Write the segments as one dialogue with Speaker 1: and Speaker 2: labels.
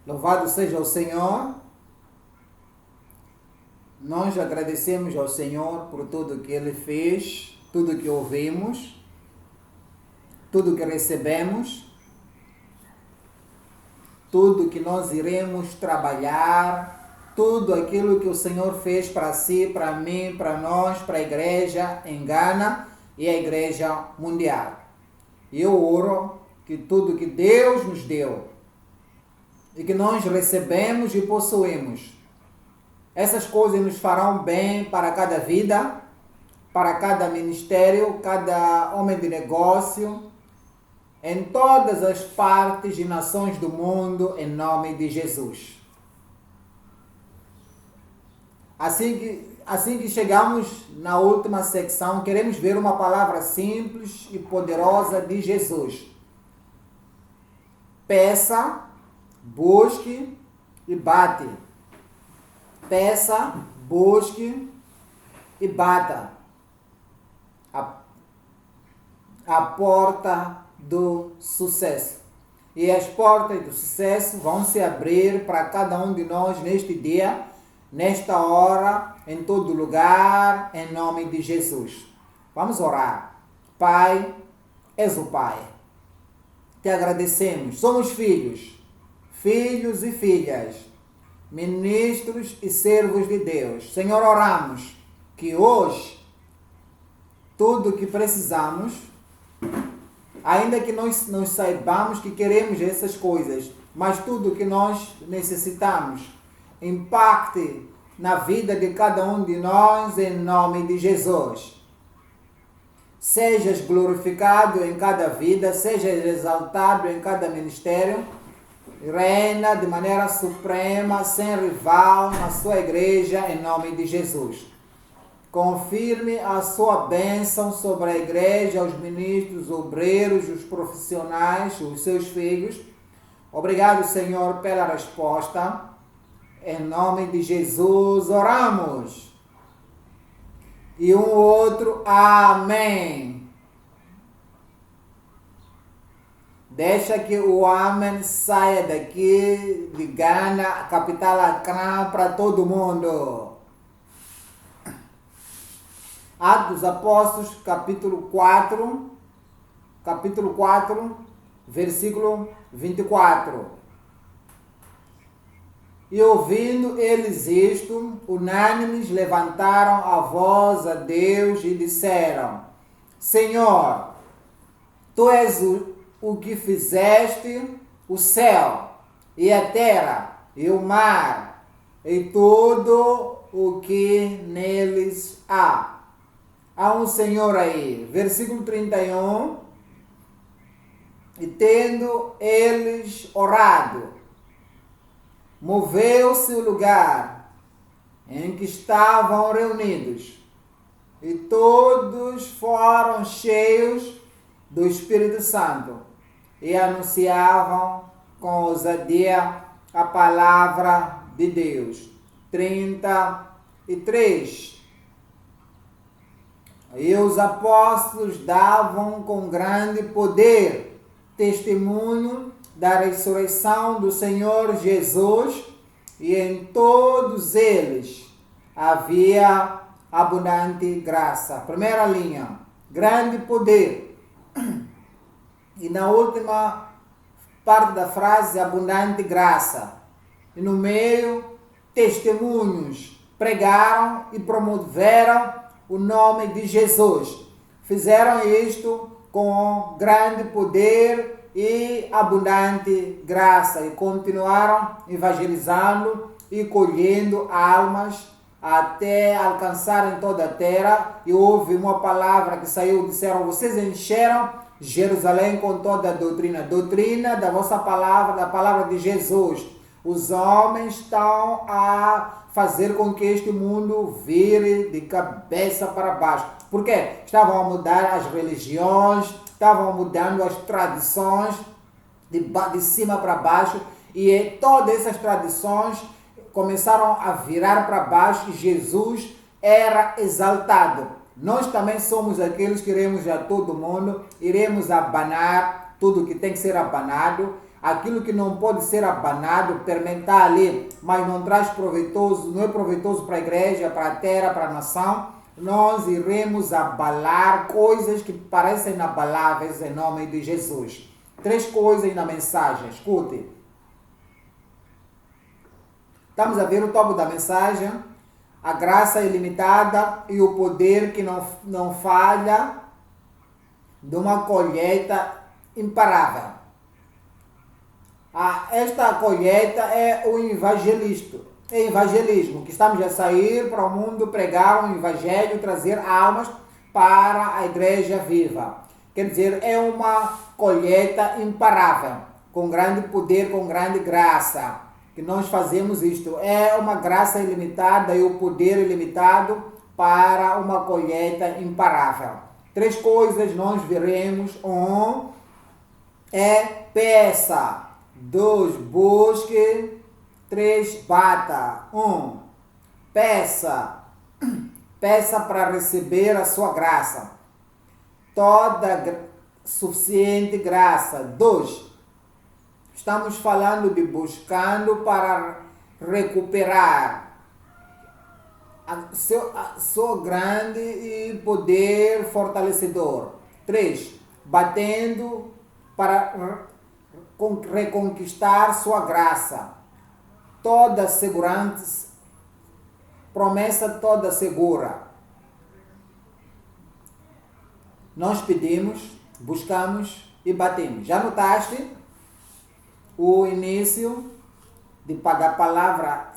Speaker 1: Louvado seja o Senhor. Nós agradecemos ao Senhor por tudo que Ele fez, tudo que ouvimos, tudo que recebemos, tudo que nós iremos trabalhar, tudo aquilo que o Senhor fez para si, para mim, para nós, para a igreja em Gana e a igreja mundial. E eu oro que tudo que Deus nos deu e que nós recebemos e possuímos, essas coisas nos farão bem para cada vida, para cada ministério, cada homem de negócio, em todas as partes e nações do mundo, em nome de Jesus. Assim que chegamos na última secção, queremos ver uma palavra simples e poderosa de Jesus. Peça, busque e bate. Peça, busque e bata. A porta do sucesso. E as portas do sucesso vão se abrir para cada um de nós neste dia, nesta hora, em todo lugar, em nome de Jesus. Vamos orar. Pai, és o Pai. Te agradecemos. Somos filhos e filhas, ministros e servos de Deus. Senhor, oramos que hoje tudo o que precisamos, ainda que nós não saibamos que queremos essas coisas, mas tudo o que nós necessitamos impacte na vida de cada um de nós em nome de Jesus. Sejas glorificado em cada vida, sejas exaltado em cada ministério, reina de maneira suprema, sem rival na sua igreja, em nome de Jesus. Confirme a sua bênção sobre a igreja, os ministros, os obreiros, os profissionais, os seus filhos. Obrigado, Senhor, pela resposta. Em nome de Jesus, oramos. E um outro, amém. Deixa que o amém saia daqui de Gana, capital Accra, para todo mundo. Atos dos Apóstolos, capítulo 4, versículo 24. E ouvindo eles isto, unânimes levantaram a voz a Deus e disseram: Senhor, Tu és o que fizeste o céu e a terra e o mar e tudo o que neles há. Há um Senhor aí. Versículo 31. E tendo eles orado, moveu-se o lugar em que estavam reunidos, e todos foram cheios do Espírito Santo e anunciavam com ousadia a palavra de Deus. 33. E os apóstolos davam com grande poder testemunho da ressurreição do Senhor Jesus, e em todos eles havia abundante graça. Primeira linha, grande poder. E na última parte da frase, abundante graça. E no meio, testemunhos. Pregaram e promoveram o nome de Jesus. Fizeram isto com grande poder e abundante graça, e continuaram evangelizando e colhendo almas até alcançarem toda a terra. E houve uma palavra que saiu, disseram: vocês encheram Jerusalém com toda a doutrina da vossa palavra, da palavra de Jesus. Os homens estão a fazer com que este mundo vire de cabeça para baixo. Por quê? Estavam a mudar as religiões, estavam mudando as tradições de cima para baixo, e todas essas tradições começaram a virar para baixo, e Jesus era exaltado. Nós também somos aqueles que iremos a todo mundo, iremos abanar tudo que tem que ser abanado, aquilo que não pode ser abanado, permentar ali, mas não traz proveitoso, não é proveitoso para a igreja, para a terra, para a nação, nós iremos abalar coisas que parecem inabaláveis em nome de Jesus. 3 coisas na mensagem, escute. Estamos a ver o topo da mensagem, a graça ilimitada e o poder que não falha de uma colheita imparável. Esta colheita é o evangelismo, que estamos a sair para o mundo pregar o evangelho, trazer almas para a igreja viva. Quer dizer, é uma colheita imparável, com grande poder, com grande graça, que nós fazemos isto. É uma graça ilimitada e o poder ilimitado para uma colheita imparável. 3 coisas nós veremos. 1 é peça. 2, busque. 3, bata. 1, peça. Peça para receber a sua graça. Toda suficiente graça. 2, estamos falando de buscando para recuperar seu grande e poder fortalecedor. 3, batendo para reconquistar sua graça. Toda segurança, promessa toda segura. Nós pedimos, buscamos e batemos. Já notaste o início da palavra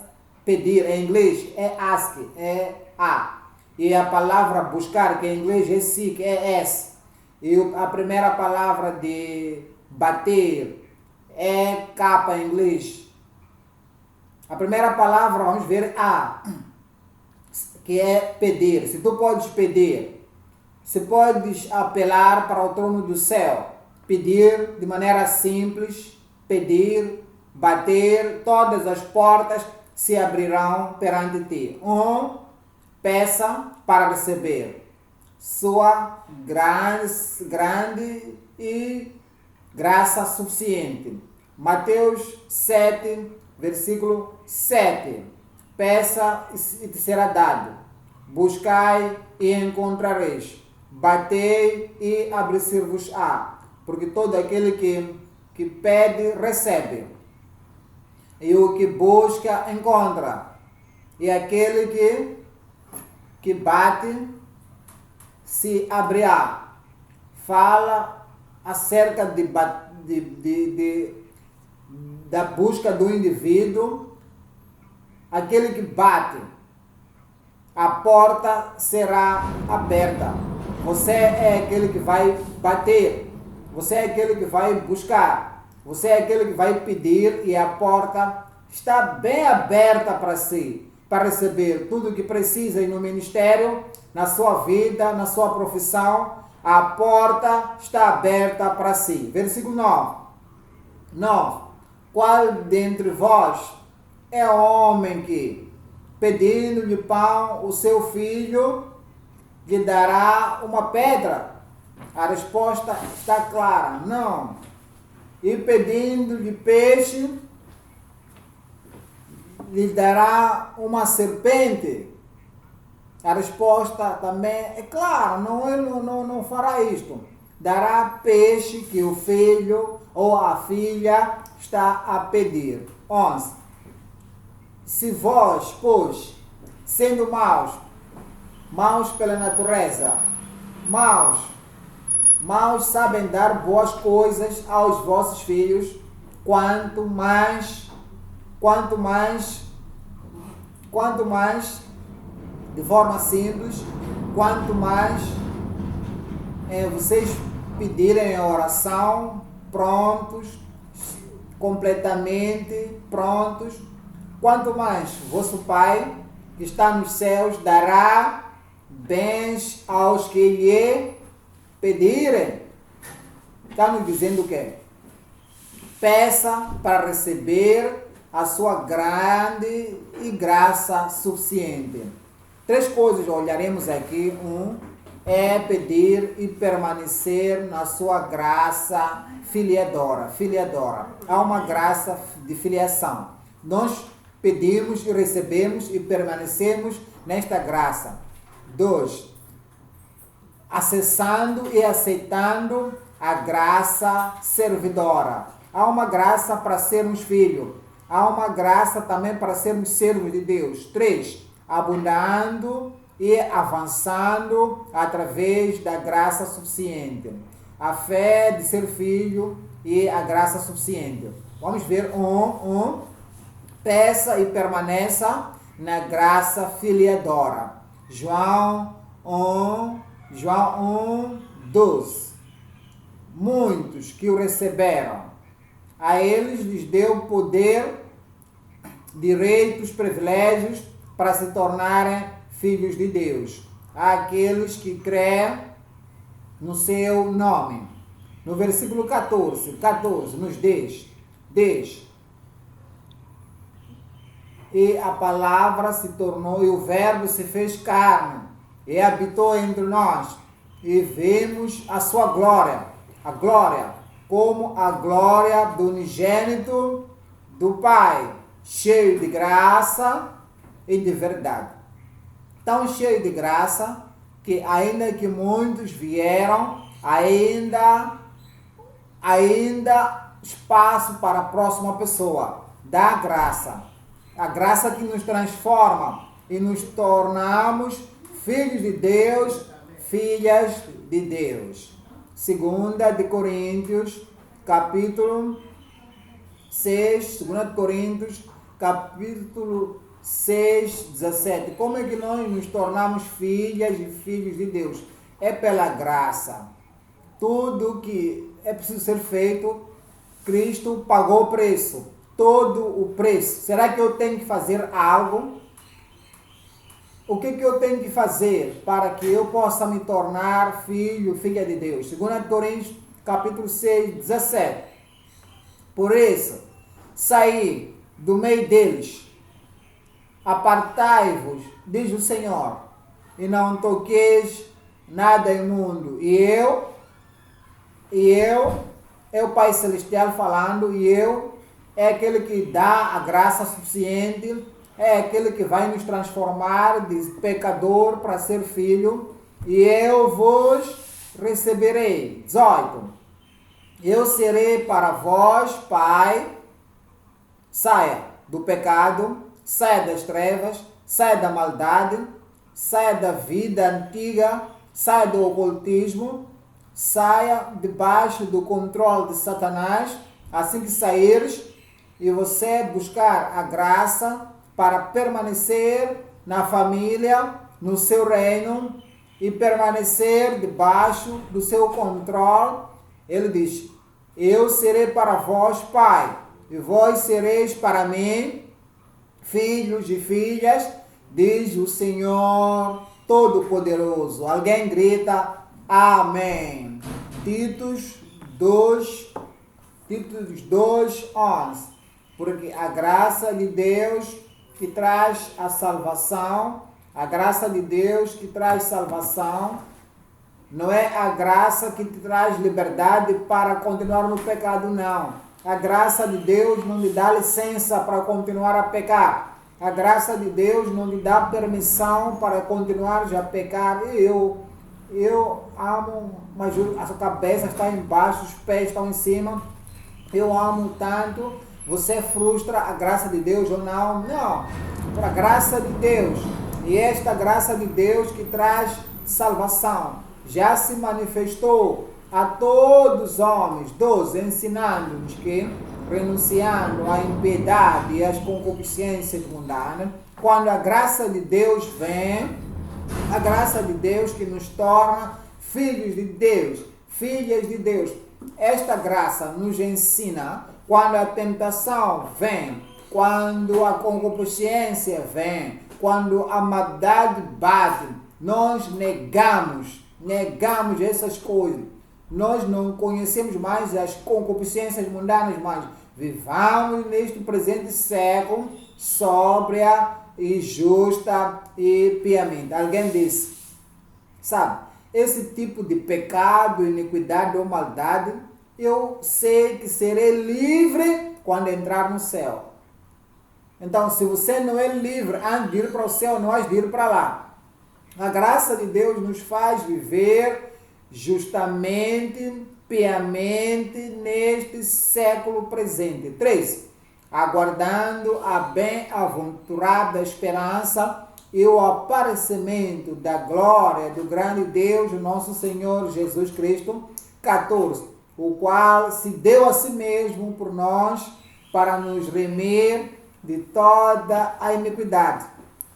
Speaker 1: pedir em inglês é ask, é a. E a palavra buscar, que em inglês é seek, é s. E a primeira palavra de bater é capa em inglês. A primeira palavra, vamos ver, a, que é pedir. Se tu podes pedir, se podes apelar para o trono do céu, pedir de maneira simples, pedir, bater, todas as portas se abrirão perante ti. 1, peça para receber sua grande e graça suficiente. Mateus 7, versículo 7. Peça e te será dado. Buscai e encontrareis. Batei e abrir-se-vos-á. Porque todo aquele que pede, recebe. E o que busca, encontra. E aquele que bate, se abrirá. Fala acerca da busca do indivíduo. Aquele que bate, a porta será aberta. Você é aquele que vai bater. Você é aquele que vai buscar. Você é aquele que vai pedir e a porta está bem aberta para si, para receber tudo o que precisa no ministério, na sua vida, na sua profissão. A porta está aberta para si. Versículo 9. 9. Qual dentre vós é homem que, pedindo-lhe pão, o seu filho lhe dará uma pedra? A resposta está clara, não. E pedindo-lhe peixe, lhe dará uma serpente? A resposta também é clara, não fará isto. Dará peixe que o filho ou a filha está a pedir. 11. Se vós, pois, sendo maus pela natureza, maus sabem dar boas coisas aos vossos filhos, quanto mais, de forma simples, quanto mais vocês pedirem a oração, prontos, completamente prontos, quanto mais vosso Pai, que está nos céus, dará bens aos que lhe pedirem. Está nos dizendo o quê? Peça para receber a sua grande e graça suficiente. 3 coisas olharemos aqui. 1, é pedir e permanecer na sua graça filiadora. Há uma graça de filiação. Nós pedimos e recebemos e permanecemos nesta graça. 2. Acessando e aceitando a graça servidora. Há uma graça para sermos filhos. Há uma graça também para sermos servos de Deus. 3. Abundando e avançando através da graça suficiente. A fé de ser filho e a graça suficiente. Vamos ver peça e permaneça na graça filiadora. João 1:12. Muitos que o receberam, a eles lhes deu poder, direitos, privilégios para se tornarem filhos de Deus. Àqueles que creem no seu nome. No versículo 14 nos diz: e a palavra se tornou, e o verbo se fez carne, e habitou entre nós, e vimos a sua glória, como a glória do unigênito do Pai, cheio de graça e de verdade. Tão cheio de graça, que ainda que muitos vieram, ainda espaço para a próxima pessoa. Da graça. A graça que nos transforma e nos tornamos filhos de Deus, filhas de Deus. 2 de Coríntios, capítulo 6, 2 de Coríntios, capítulo 6, 17. Como é que nós nos tornamos filhas e filhos de Deus? É pela graça. Tudo que é preciso ser feito, Cristo pagou o preço. Todo o preço. Será que eu tenho que fazer algo? O que eu tenho que fazer para que eu possa me tornar filho, filha de Deus? 2 Coríntios, capítulo 6, 17. Por isso, saí do meio deles, apartai-vos, diz o Senhor, e não toqueis nada imundo. E eu, é o Pai Celestial falando, e eu é aquele que dá a graça suficiente, é aquele que vai nos transformar de pecador para ser filho, e eu vos receberei. 18. Eu serei para vós, Pai. Saia do pecado, saia das trevas, saia da maldade, saia da vida antiga, saia do ocultismo, saia debaixo do controle de Satanás. Assim que saíres, e você buscar a graça para permanecer na família, no seu reino, e permanecer debaixo do seu controle, ele diz: eu serei para vós Pai, e vós sereis para mim filhos e filhas, diz o Senhor Todo-Poderoso. Alguém grita amém. Títulos 2:11. Porque a graça de Deus que traz a salvação, a graça de Deus que traz salvação, não é a graça que te traz liberdade para continuar no pecado, não. A graça de Deus não lhe dá licença para continuar a pecar. A graça de Deus não lhe dá permissão para continuar a pecar. Eu amo, mas a sua cabeça está embaixo, os pés estão em cima. Eu amo tanto. Você frustra a graça de Deus ou não? Não. A graça de Deus. E esta graça de Deus que traz salvação já se manifestou a todos os homens. 12. Ensinando-nos que, renunciando à impiedade e às concupiscências mundanas, quando a graça de Deus vem, a graça de Deus que nos torna filhos de Deus, filhas de Deus. Esta graça nos ensina quando a tentação vem, quando a concupiscência vem, quando a maldade bate, nós negamos essas coisas. Nós não conhecemos mais as concupiscências mundanas, mas vivamos neste presente século sóbria e justa e piamente. Alguém disse, sabe, esse tipo de pecado, iniquidade ou maldade, eu sei que serei livre quando entrar no céu. Então, se você não é livre antes de ir para o céu, não has de ir para lá. A graça de Deus nos faz viver justamente, piamente, neste século presente. 3. Aguardando a bem-aventurada esperança e o aparecimento da glória do grande Deus, nosso Senhor Jesus Cristo. 14. O qual se deu a si mesmo por nós para nos remir de toda a iniquidade.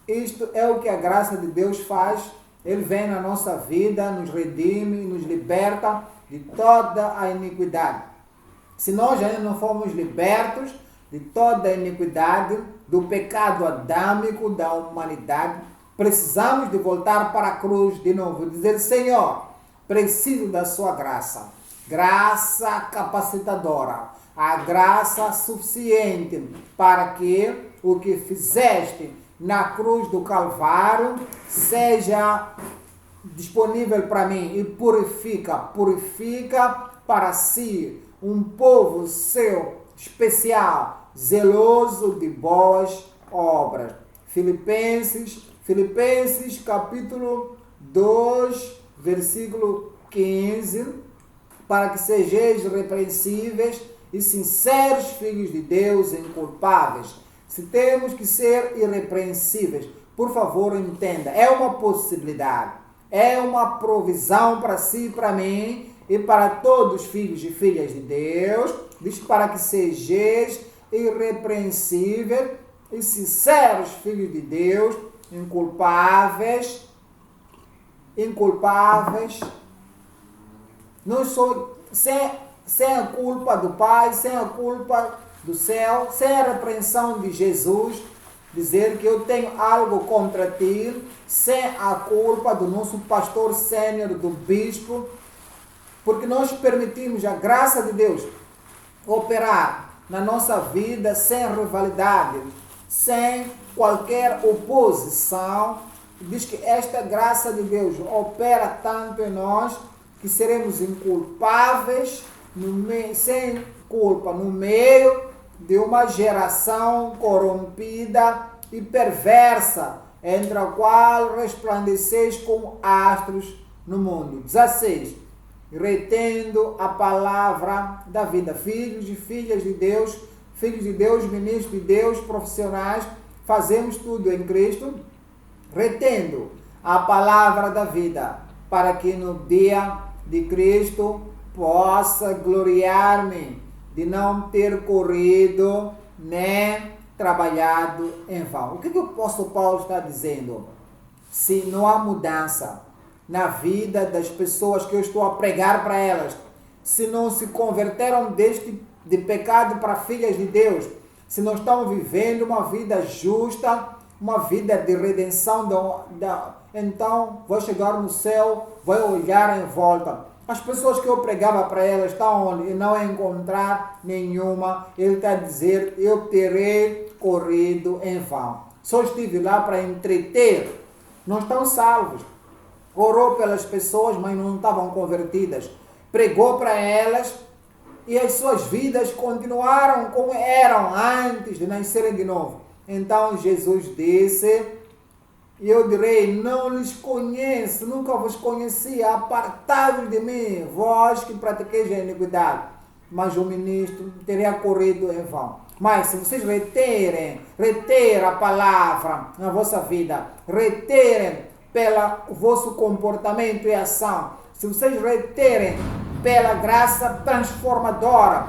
Speaker 1: Isto é o que a graça de Deus faz. Ele vem na nossa vida, nos redime, nos liberta de toda a iniquidade. Se nós ainda não fomos libertos de toda a iniquidade, do pecado adâmico da humanidade, precisamos de voltar para a cruz de novo e dizer: Senhor, preciso da sua graça. Graça capacitadora, a graça suficiente para que o que fizeste na cruz do Calvário seja disponível para mim e purifica para si um povo seu especial, zeloso de boas obras. Filipenses capítulo 2, versículo 15, para que sejais repreensíveis e sinceros filhos de Deus, inculpáveis. Se temos que ser irrepreensíveis, por favor, entenda, é uma possibilidade, é uma provisão para si e para mim e para todos os filhos e filhas de Deus. Diz: para que sejais irrepreensíveis e sinceros filhos de Deus, inculpáveis. Não sou sem a culpa do Pai, sem a culpa do céu, sem a repreensão de Jesus, dizer que eu tenho algo contra ti, sem a culpa do nosso pastor sênior, do bispo, porque nós permitimos a graça de Deus operar na nossa vida sem rivalidade, sem qualquer oposição. Diz que esta graça de Deus opera tanto em nós que seremos inculpáveis, sem culpa, no meio de uma geração corrompida e perversa, entre a qual resplandeceis como astros no mundo. 16. Retendo a palavra da vida. Filhos e filhas de Deus, ministros de Deus, profissionais, fazemos tudo em Cristo, retendo a palavra da vida, para que no dia de Cristo possa gloriar-me de não ter corrido nem trabalhado em vão. O que o apóstolo Paulo está dizendo? Se não há mudança na vida das pessoas que eu estou a pregar para elas, se não se converteram de pecado para filhas de Deus, se não estão vivendo uma vida justa, uma vida de redenção, então vou chegar no céu, vou olhar em volta. As pessoas que eu pregava para elas estão onde? E não encontrar nenhuma. Ele está a dizer: eu terei corrido em vão. Só estive lá para entreter. Não estão salvos. Orou pelas pessoas, mas não estavam convertidas. Pregou para elas e as suas vidas continuaram como eram antes de nascerem de novo. Então Jesus disse: e eu direi: não lhes conheço, nunca vos conheci, apartados de mim, vós que pratiqueis a iniquidade. Mas o ministro teria corrido em vão. Mas se vocês reterem a palavra na vossa vida, reterem pelo vosso comportamento e ação, se vocês reterem pela graça transformadora,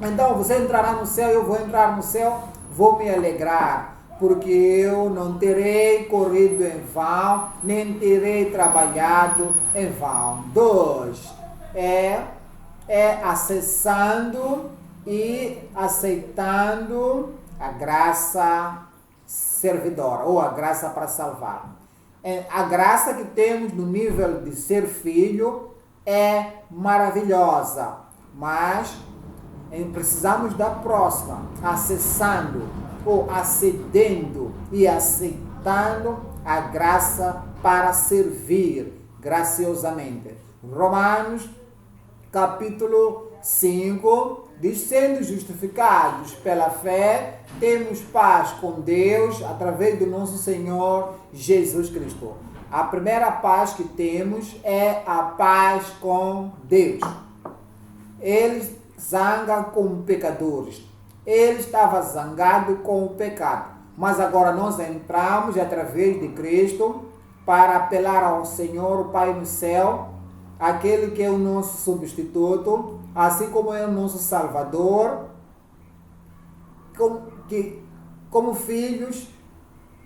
Speaker 1: então você entrará no céu, eu vou entrar no céu, vou me alegrar, porque eu não terei corrido em vão, nem terei trabalhado em vão. 2. É acessando e aceitando a graça servidora, ou a graça para salvar. A graça que temos no nível de ser filho é maravilhosa, mas precisamos da próxima, acessando ou acedendo e aceitando a graça para servir, graciosamente. Romanos capítulo 5 diz: sendo justificados pela fé, temos paz com Deus através do nosso Senhor Jesus Cristo. A primeira paz que temos é a paz com Deus. Ele zanga com pecadores. Ele estava zangado com o pecado. Mas agora nós entramos através de Cristo para apelar ao Senhor, o Pai no céu, aquele que é o nosso substituto, assim como é o nosso Salvador, como filhos,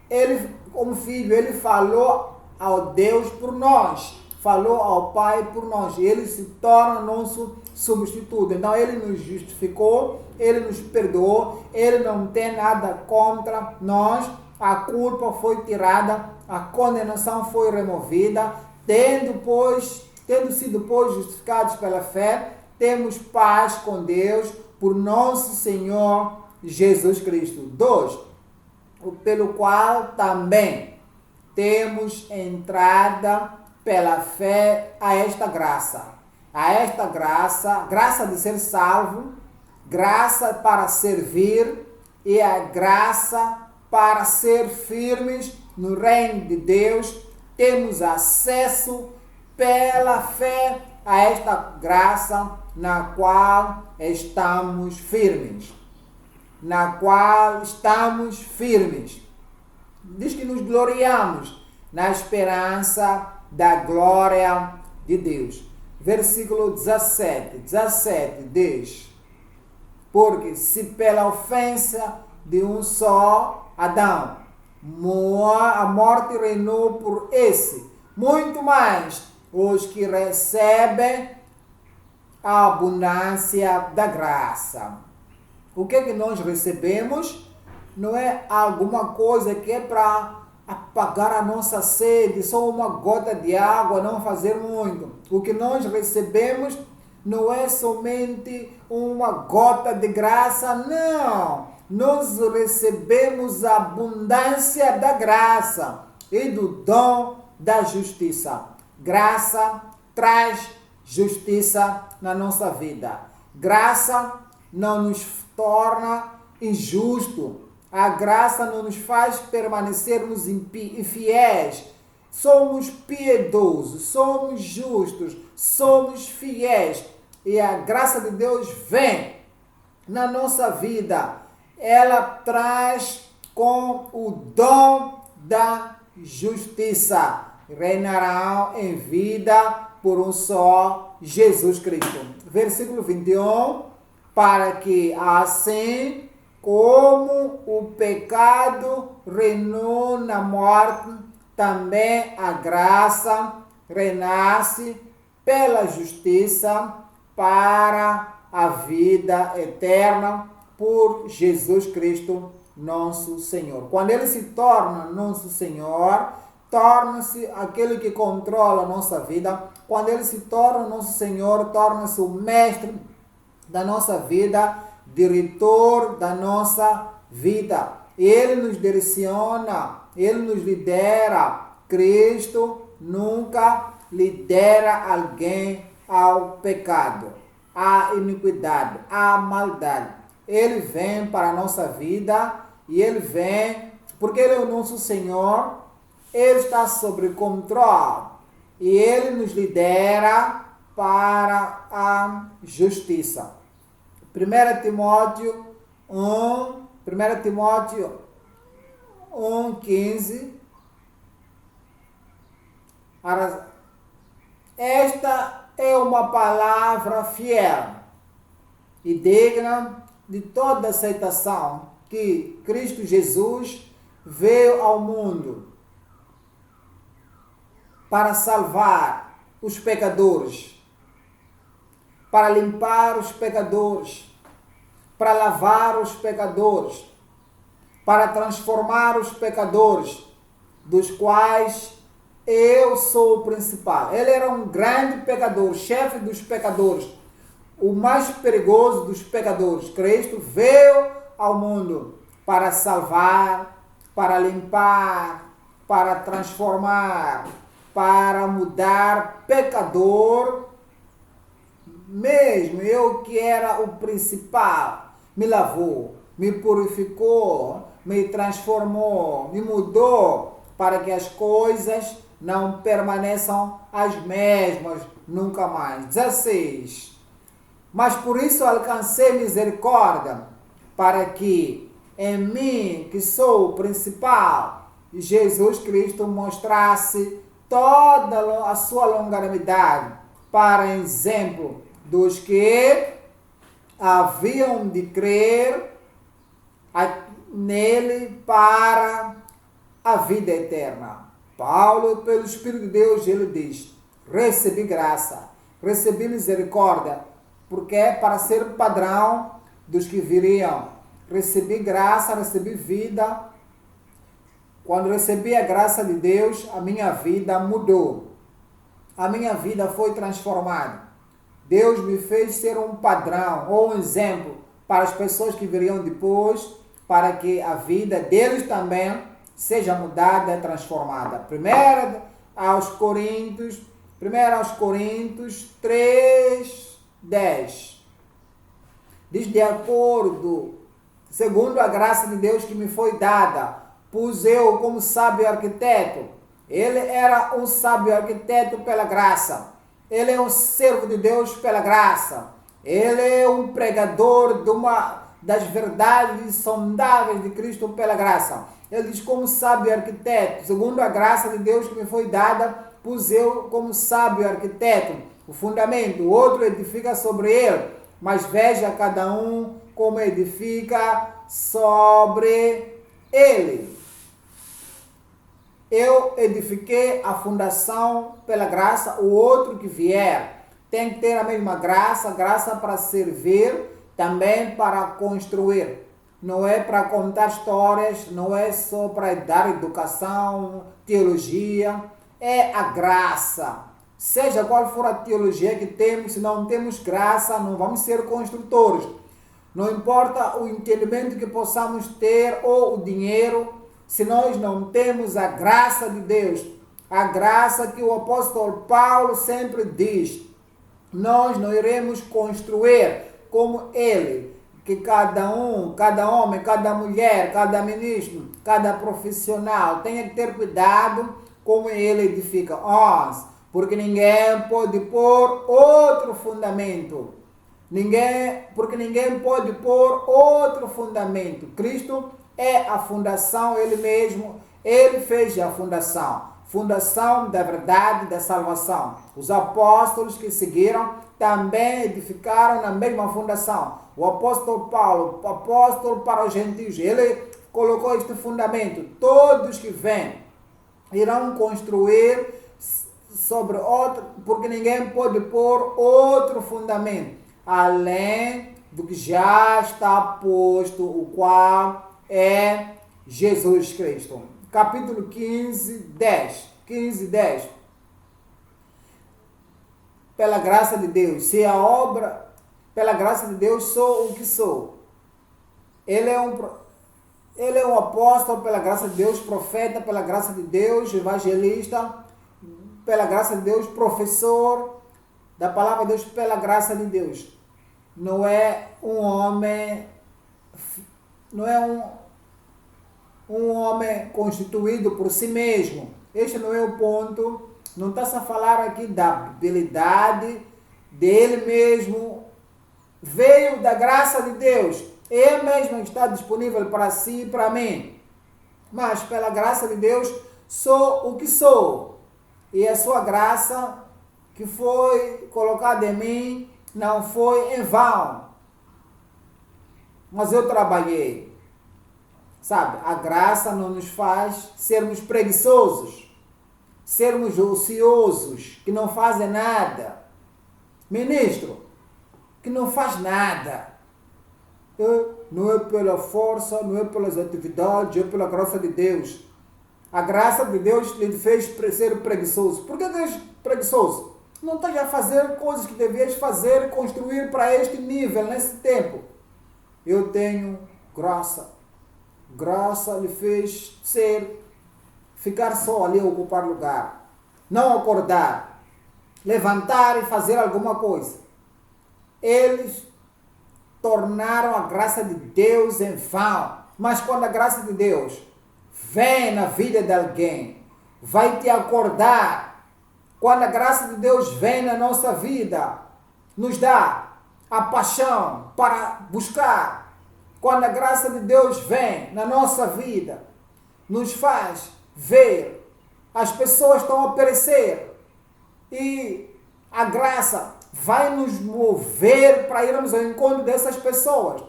Speaker 1: ele falou ao Deus por nós, falou ao Pai por nós, ele se torna nosso substituto. Então ele nos justificou, ele nos perdoou, ele não tem nada contra nós, a culpa foi tirada, a condenação foi removida, tendo sido, pois, justificados pela fé, temos paz com Deus por nosso Senhor Jesus Cristo. 2. Pelo qual também temos entrada pela fé a esta graça. A esta graça, graça de ser salvo, graça para servir e a graça para ser firmes no reino de Deus. Temos acesso pela fé a esta graça na qual estamos firmes. Na qual estamos firmes. Diz que nos gloriamos na esperança da glória de Deus. Versículo 17 diz: porque se pela ofensa de um só Adão a morte reinou por esse, muito mais os que recebem a abundância da graça. O que é que nós recebemos? Não é alguma coisa que é para apagar a nossa sede, só uma gota de água, não fazer muito. O que nós recebemos não é somente uma gota de graça, não. Nós recebemos a abundância da graça e do dom da justiça. Graça traz justiça na nossa vida. Graça não nos torna injusto. A graça não nos faz permanecermos infiéis. Somos piedosos, somos justos, somos fiéis. E a graça de Deus vem na nossa vida. Ela traz com o dom da justiça. Reinarão em vida por um só Jesus Cristo. Versículo 21. Para que assim como o pecado reinou na morte, também a graça renasce pela justiça para a vida eterna por Jesus Cristo, nosso Senhor. Quando Ele se torna nosso Senhor, torna-se aquele que controla a nossa vida. Quando Ele se torna nosso Senhor, torna-se o mestre da nossa vida, diretor da nossa vida. Ele nos direciona, Ele nos lidera. Cristo nunca lidera alguém ao pecado, à iniquidade, à maldade. Ele vem para a nossa vida e Ele vem porque Ele é o nosso Senhor. Ele está sob controle e Ele nos lidera para a justiça. 1 Timóteo 1:15. Esta é uma palavra fiel e digna de toda aceitação, que Cristo Jesus veio ao mundo para salvar os pecadores, para limpar os pecadores, para lavar os pecadores, para transformar os pecadores, dos quais eu sou o principal. Ele era um grande pecador, chefe dos pecadores, o mais perigoso dos pecadores. Cristo veio ao mundo para salvar, para limpar, para transformar, para mudar pecador, mesmo eu que era o principal, me lavou, me purificou, me transformou, me mudou para que as coisas não permaneçam as mesmas nunca mais. 16. Mas por isso alcancei misericórdia, para que em mim, que sou o principal, Jesus Cristo mostrasse toda a sua longanimidade, para exemplo dos que haviam de crer nele para a vida eterna. Paulo, pelo Espírito de Deus, ele diz: recebi graça, recebi misericórdia, porque é para ser padrão dos que viriam. Recebi graça, recebi vida. Quando recebi a graça de Deus, a minha vida mudou. A minha vida foi transformada. Deus me fez ser um padrão ou um exemplo para as pessoas que viriam depois, para que a vida deles também seja mudada e transformada. 1 aos Coríntios 3:10. Diz: de acordo, segundo a graça de Deus que me foi dada, pus eu como sábio arquiteto. Ele era um sábio arquiteto pela graça. Ele é um servo de Deus pela graça. Ele é um pregador das verdades insondáveis de Cristo pela graça. Ele diz: como sábio arquiteto, segundo a graça de Deus que me foi dada, pus eu como sábio arquiteto o fundamento, o outro edifica sobre ele, mas veja cada um como edifica sobre ele. Eu edifiquei a fundação pela graça, o outro que vier tem que ter a mesma graça para servir, também para construir. Não é para contar histórias, não é só para dar educação, teologia, é a graça. Seja qual for a teologia que temos, se não temos graça, não vamos ser construtores. Não importa o entendimento que possamos ter ou o dinheiro, se nós não temos a graça de Deus, a graça que o apóstolo Paulo sempre diz, nós não iremos construir como ele, que cada homem, cada mulher, cada ministro, cada profissional tenha que ter cuidado como ele edifica. Porque ninguém pode pôr outro fundamento. Porque ninguém pode pôr outro fundamento. Cristo é a fundação, ele mesmo, ele fez a fundação da verdade, da salvação. Os apóstolos que seguiram também edificaram na mesma fundação. O apóstolo Paulo, o apóstolo para os gentios, ele colocou este fundamento. Todos que vêm irão construir sobre outro, porque ninguém pode pôr outro fundamento, além do que já está posto, o qual é Jesus Cristo. Capítulo 10. Pela graça de Deus, pela graça de Deus sou o que sou. Ele é um apóstolo pela graça de Deus, profeta pela graça de Deus, evangelista pela graça de Deus, professor da palavra de Deus pela graça de Deus. Não é um homem constituído por si mesmo. Este não é o ponto. Não está-se a falar aqui da habilidade dele mesmo. Veio da graça de Deus. Ele mesmo está disponível para si e para mim. Mas pela graça de Deus sou o que sou. E a sua graça que foi colocada em mim não foi em vão. Mas eu trabalhei. Sabe, a graça não nos faz sermos preguiçosos, sermos ociosos, que não fazem nada. Ministro, que não faz nada. Não é pela força, não é pelas atividades, é pela graça de Deus. A graça de Deus lhe fez ser preguiçoso. Por que és preguiçoso? Não estás a fazer coisas que devias fazer e construir para este nível, nesse tempo. Eu tenho graça. Graça lhe fez ficar só ali, ocupar lugar. não acordar, levantar e fazer alguma coisa. Eles tornaram a graça de Deus em vão. Mas quando a graça de Deus vem na vida de alguém, vai te acordar. Quando a graça de Deus vem na nossa vida, nos dá a paixão para buscar. Quando a graça de Deus vem na nossa vida, nos faz ver as pessoas estão a perecer e a graça vai nos mover para irmos ao encontro dessas pessoas.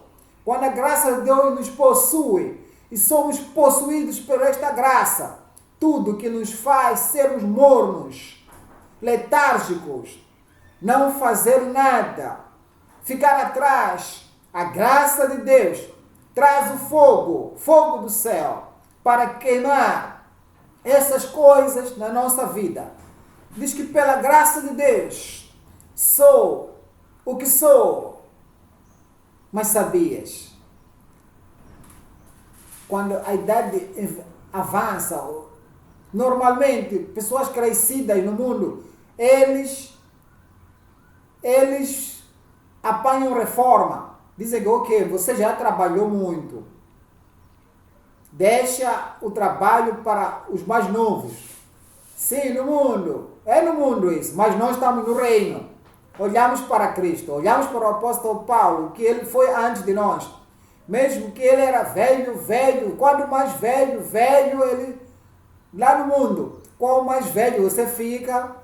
Speaker 1: Quando a graça de Deus nos possui e somos possuídos por esta graça, tudo que nos faz sermos mornos, letárgicos, não fazer nada, ficar atrás, a graça de Deus traz o fogo do céu, para queimar essas coisas na nossa vida. Diz que pela graça de Deus sou o que sou. Mas sabias? Quando a idade avança, normalmente pessoas crescidas no mundo, eles apanham reforma. Dizem que ok, você já trabalhou muito. Deixa o trabalho para os mais novos. Sim, no mundo. É no mundo isso, mas nós estamos no reino. Olhamos para Cristo, olhamos para o apóstolo Paulo, que ele foi antes de nós. Mesmo que ele era velho, quanto mais velho, ele, lá no mundo, quanto mais velho você fica,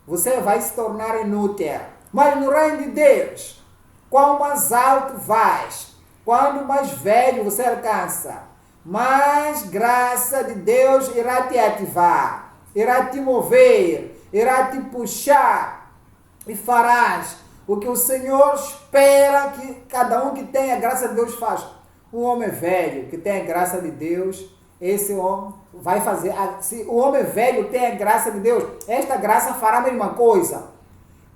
Speaker 1: você vai se tornar inútil. Mas no reino de Deus, quanto mais alto vais, quanto mais velho você alcança, mais graça de Deus irá te ativar, irá te mover, irá te puxar e farás o que o Senhor espera que cada um que tem a graça de Deus faz. Um homem velho que tem a graça de Deus, esse homem vai fazer. Se o homem velho tem a graça de Deus, esta graça fará a mesma coisa.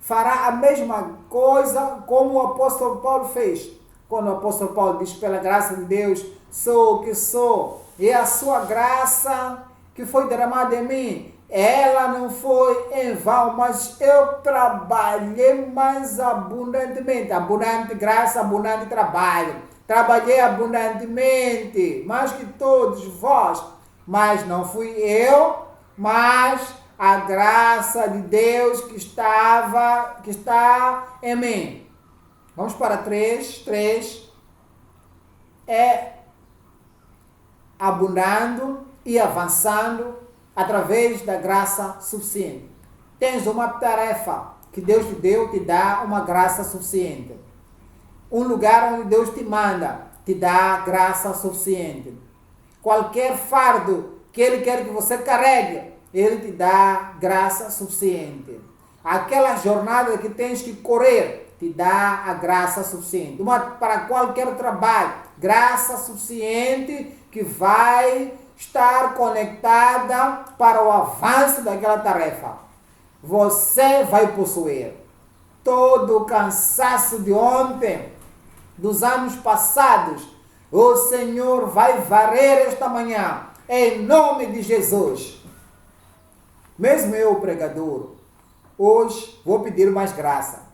Speaker 1: Fará a mesma coisa como o apóstolo Paulo fez. Quando o apóstolo Paulo diz, pela graça de Deus, sou o que sou. E a sua graça que foi derramada em mim, ela não foi em vão, mas eu trabalhei mais abundantemente. Abundante graça, abundante trabalho. Trabalhei abundantemente, mais que todos vós. Mas não fui eu, mas a graça de Deus que está em mim. Vamos para 3. 3 é abundando e avançando através da graça suficiente. Tens uma tarefa que Deus te deu, te dá uma graça suficiente. Um lugar onde Deus te manda, te dá graça suficiente. Qualquer fardo que Ele quer que você carregue, Ele te dá graça suficiente. Aquela jornada que tens que correr, te dá a graça suficiente. Para qualquer trabalho, graça suficiente que vai estar conectada para o avanço daquela tarefa. Você vai possuir todo o cansaço de ontem, dos anos passados. O Senhor vai varrer esta manhã, em nome de Jesus. Mesmo eu, pregador, hoje vou pedir mais graça.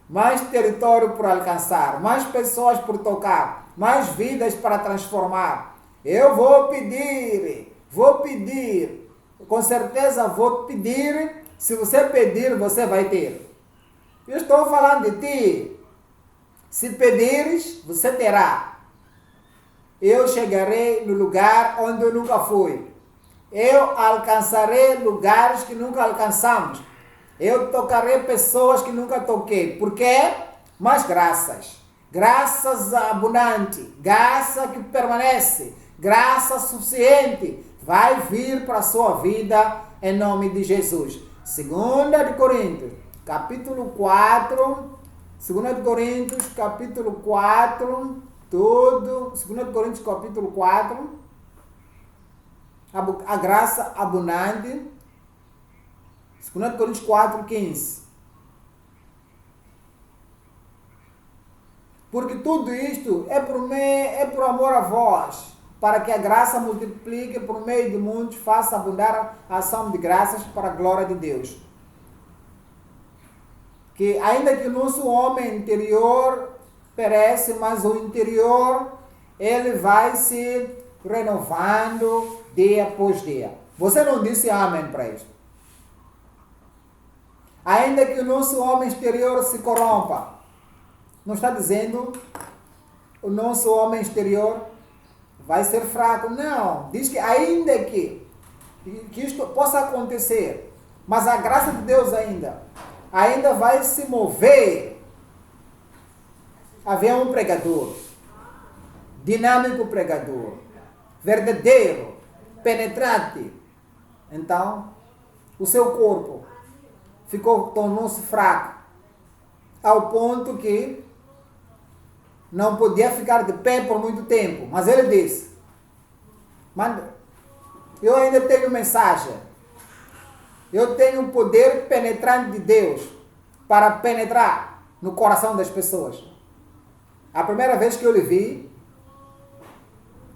Speaker 1: Mais território por alcançar, mais pessoas por tocar, mais vidas para transformar. Eu vou pedir, com certeza vou pedir. Se você pedir, você vai ter. Eu estou falando de ti. Se pedires, você terá. Eu chegarei no lugar onde eu nunca fui. Eu alcançarei lugares que nunca alcançamos. Eu tocarei pessoas que nunca toquei. Por quê? Mas graças. Graças abundantes. Graça que permanece. Graça suficiente. Vai vir para a sua vida em nome de Jesus. 2 de Coríntios, capítulo 4. 2 de Coríntios, capítulo 4. Tudo. 2 de Coríntios, capítulo 4. A graça abundante. 2 de Coríntios 4, 15. Porque tudo isto é por mim, é por amor a vós. para que a graça multiplique por meio de muitos, faça abundar a ação de graças para a glória de Deus. Que ainda que o nosso homem interior perece, mas o interior, ele vai se renovando dia após dia. Você não disse amém para isso? Ainda que o nosso homem exterior se corrompa, não está dizendo o nosso homem exterior vai ser fraco. Não, diz que ainda que isto possa acontecer, mas a graça de Deus ainda vai se mover. Havia um pregador, dinâmico pregador, verdadeiro, penetrante. Então, o seu corpo tornou-se fraco, ao ponto que não podia ficar de pé por muito tempo. Mas ele disse, eu ainda tenho mensagem. Eu tenho o poder penetrante de Deus para penetrar no coração das pessoas. A primeira vez que eu lhe vi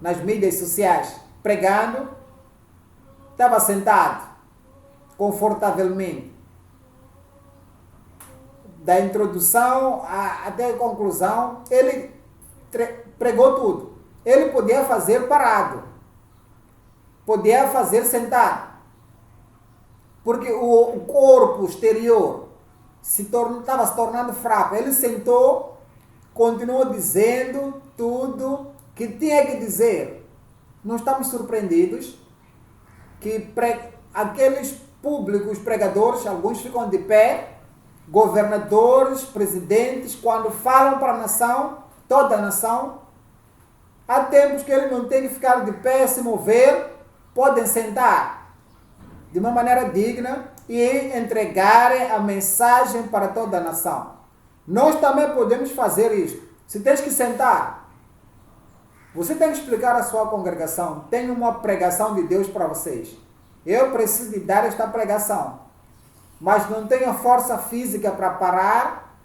Speaker 1: nas mídias sociais pregando, estava sentado confortavelmente. Da introdução até a conclusão, ele pregou tudo. Ele podia fazer parado, podia fazer sentado, porque o corpo exterior estava se tornando fraco. Ele sentou, continuou dizendo tudo que tinha que dizer. Não estamos surpreendidos que aqueles públicos pregadores, alguns ficam de pé, governadores, presidentes, quando falam para a nação, toda a nação, há tempos que eles não têm que ficar de pé, se mover, podem sentar de uma maneira digna e entregarem a mensagem para toda a nação. Nós também podemos fazer isso. Se tens que sentar, você tem que explicar à sua congregação, tenho uma pregação de Deus para vocês. Eu preciso de dar esta pregação, mas não tenho a força física para parar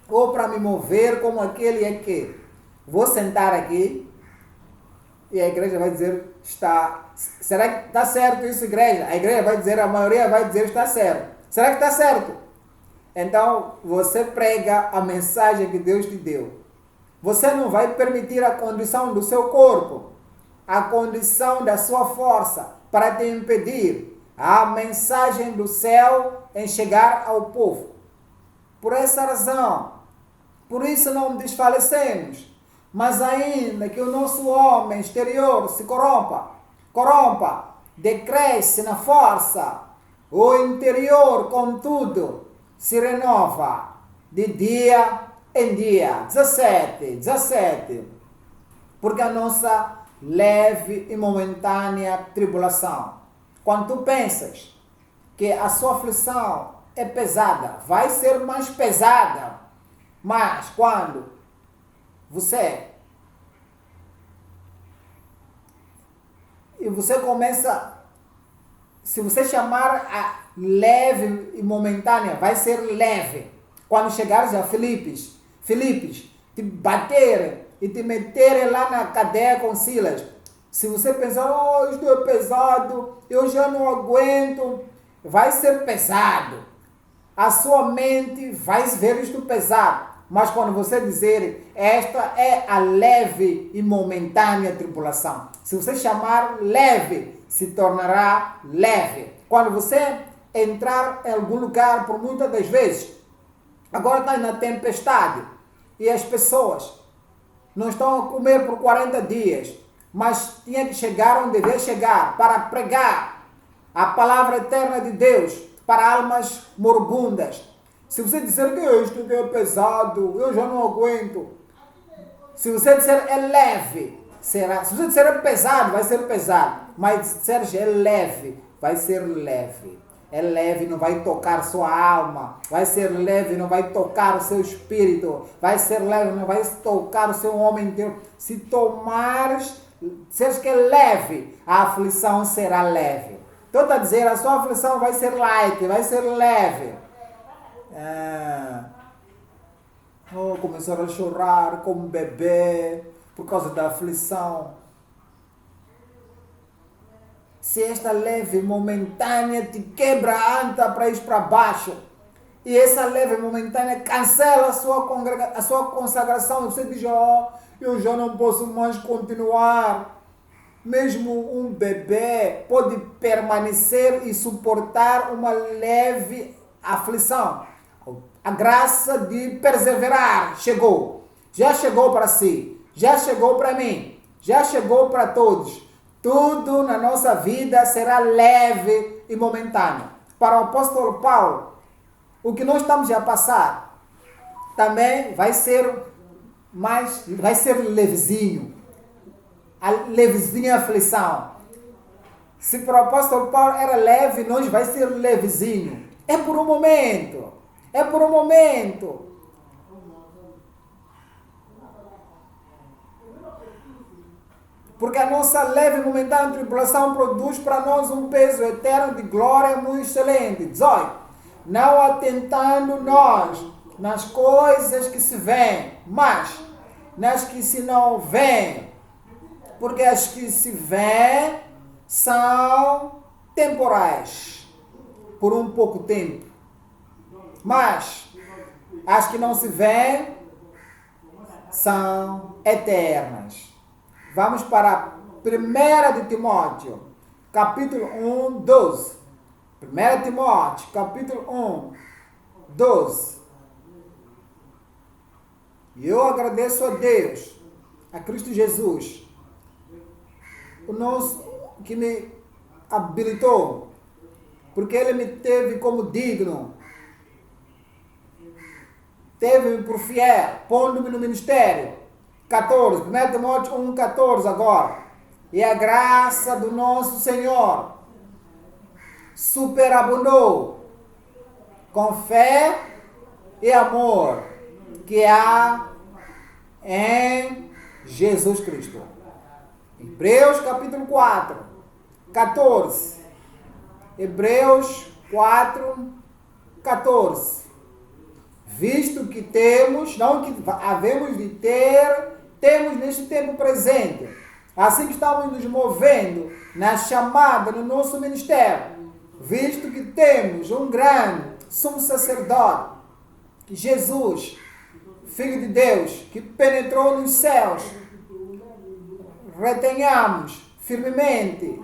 Speaker 1: ou para me mover como aquele e aquele. Vou sentar aqui e a igreja vai dizer, será que está certo isso, igreja? A igreja vai dizer, a maioria vai dizer, está certo. Será que está certo? Então, você prega a mensagem que Deus te deu. Você não vai permitir a condição do seu corpo, a condição da sua força, para te impedir a mensagem do céu em chegar ao povo. Por essa razão, por isso não desfalecemos, mas ainda que o nosso homem exterior se corrompa, decresce na força, o interior, contudo, se renova de dia em dia. 17. Porque a nossa leve e momentânea tribulação, quando tu pensas que a sua aflição é pesada, vai ser mais pesada, mas quando você começa, se você chamar a leve e momentânea, vai ser leve. Quando chegares a Filipos, te baterem e te meterem lá na cadeia com Silas, se você pensar, isto é pesado, eu já não aguento, vai ser pesado. A sua mente vai ver isto pesado. Mas quando você dizer, esta é a leve e momentânea tribulação. Se você chamar leve, se tornará leve. Quando você entrar em algum lugar, por muitas das vezes, agora está na tempestade, e as pessoas não estão a comer por 40 dias, mas tinha que chegar onde devia chegar para pregar a palavra eterna de Deus para almas moribundas. Se você dizer que isto é pesado, eu já não aguento. Se você disser é leve, será. Se você disser é pesado, vai ser pesado. Mas se disser é leve, vai ser leve. É leve, não vai tocar sua alma. Vai ser leve, não vai tocar o seu espírito. Vai ser leve, não vai tocar o seu homem inteiro. Se tomares, disseres que é leve, a aflição será leve. Então está a dizer, a sua aflição vai ser light, vai ser leve. Começaram a chorar como bebê por causa da aflição. se esta leve momentânea te quebra a anta para ir para baixo, e essa leve momentânea cancela a sua consagração, você diz, oh, eu já não posso mais continuar. Mesmo um bebê pode permanecer e suportar uma leve aflição. A graça de perseverar chegou. Já chegou para si. Já chegou para mim. Já chegou para todos. Tudo na nossa vida será leve e momentâneo. Para o apóstolo Paulo, o que nós estamos a passar também vai ser levezinho. A levezinha aflição. Se para o apóstolo Paulo era leve, nós vai ser levezinho. É por um momento. É por um momento. Porque a nossa leve e momentânea tribulação produz para nós um peso eterno de glória muito excelente. 18. Não atentando nós nas coisas que se veem, mas nas que se não veem. Porque as que se veem são temporais, por um pouco tempo. Mas as que não se veem são eternas. Vamos para 1 de Timóteo, capítulo 1, 12. 1 Timóteo, capítulo 1, 12. E eu agradeço a Deus, a Cristo Jesus, o nosso, que me habilitou, porque Ele me teve como digno, teve-me por fiel, pondo-me no ministério. 14, 1 Timóteo 1, 14 agora. E a graça do nosso Senhor superabundou com fé e amor que há em Jesus Cristo. Hebreus capítulo 4, 14. Hebreus 4, 14. Visto que temos, não que havemos de ter, temos neste tempo presente, assim que estamos nos movendo na chamada no nosso ministério, visto que temos um grande sumo sacerdote, Jesus, Filho de Deus, que penetrou nos céus, retenhamos firmemente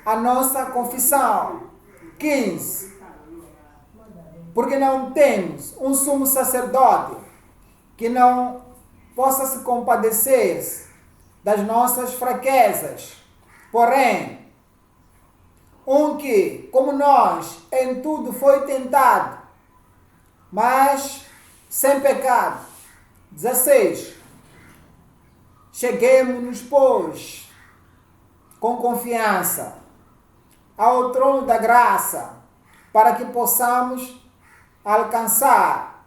Speaker 1: a nossa confissão. 15. Porque não temos um sumo sacerdote que não possa se compadecer das nossas fraquezas, porém, um que, como nós, em tudo foi tentado, mas sem pecado. 16. Cheguemos-nos, pois, com confiança ao trono da graça, para que possamos alcançar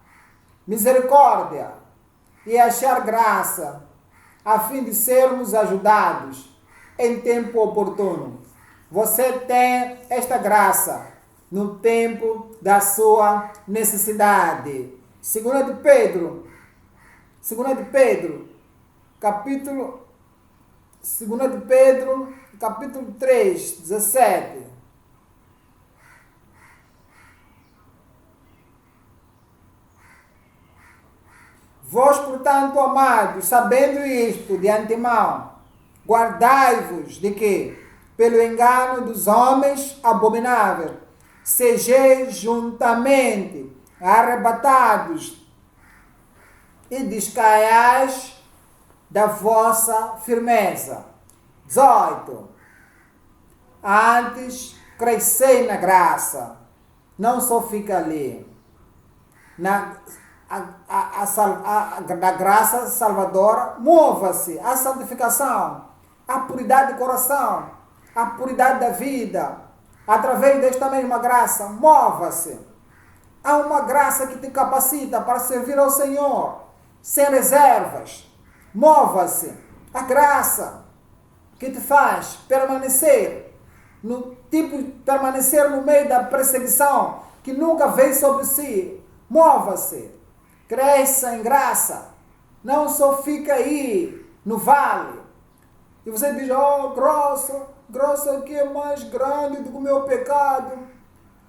Speaker 1: misericórdia e achar graça, a fim de sermos ajudados em tempo oportuno. Você tem esta graça no tempo da sua necessidade. 2 de Pedro, capítulo 3, 17. Vós, portanto, amados, sabendo isto de antemão, guardai-vos de que, pelo engano dos homens abomináveis, sejais juntamente arrebatados e descaiais da vossa firmeza. 18. Antes, crescei na graça, não só fica ali, na graça salvadora, mova-se a santificação, a puridade de coração, a puridade da vida, através desta mesma graça, mova-se. Há uma graça que te capacita para servir ao Senhor, sem reservas. Mova-se. A graça que te faz permanecer permanecer no meio da perseguição que nunca veio sobre si. Mova-se. Cresça em graça. Não só fica aí no vale. E você diz, oh, grosso, graça que é mais grande do que o meu pecado.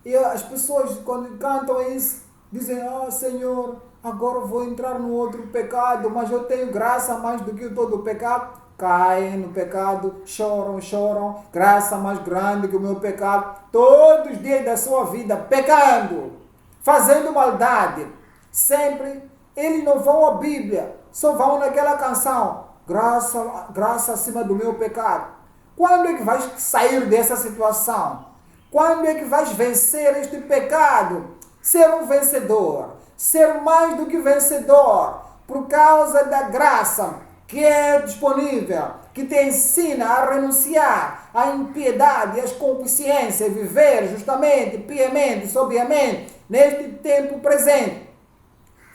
Speaker 1: E as pessoas, quando cantam isso, dizem, Senhor, agora vou entrar no outro pecado, mas eu tenho graça mais do que todo o pecado. Caem no pecado, choram, graça mais grande que o meu pecado, todos os dias da sua vida, pecando, fazendo maldade, sempre, eles não vão à Bíblia, só vão naquela canção, graça acima do meu pecado. Quando é que vais sair dessa situação? Quando é que vais vencer este pecado? Ser um vencedor, ser mais do que vencedor, por causa da graça que é disponível, que te ensina a renunciar à impiedade e às concupiscências, viver justamente, piamente, sobriamente, neste tempo presente.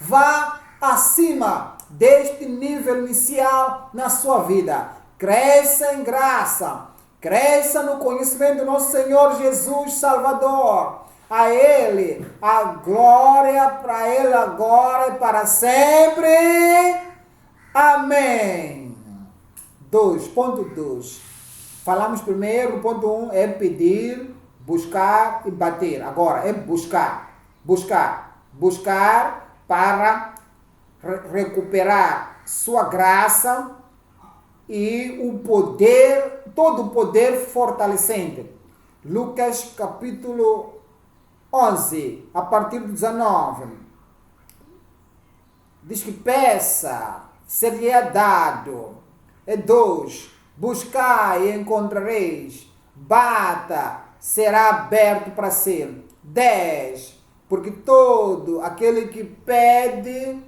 Speaker 1: Vá acima deste nível inicial na sua vida. Cresça em graça, cresça no conhecimento do nosso Senhor Jesus Salvador. A Ele a glória, para Ele agora e para sempre. Amém. 2.2. Falamos primeiro, ponto 1 é pedir, buscar e bater. Agora é buscar. Buscar para recuperar sua graça e o poder, todo o poder fortalecente. Lucas capítulo 11, a partir do 19. Diz que peça, ser-lhe-á dado. 2. Buscai e encontrareis. Bata, será aberto para si. 10. Porque todo aquele que pede,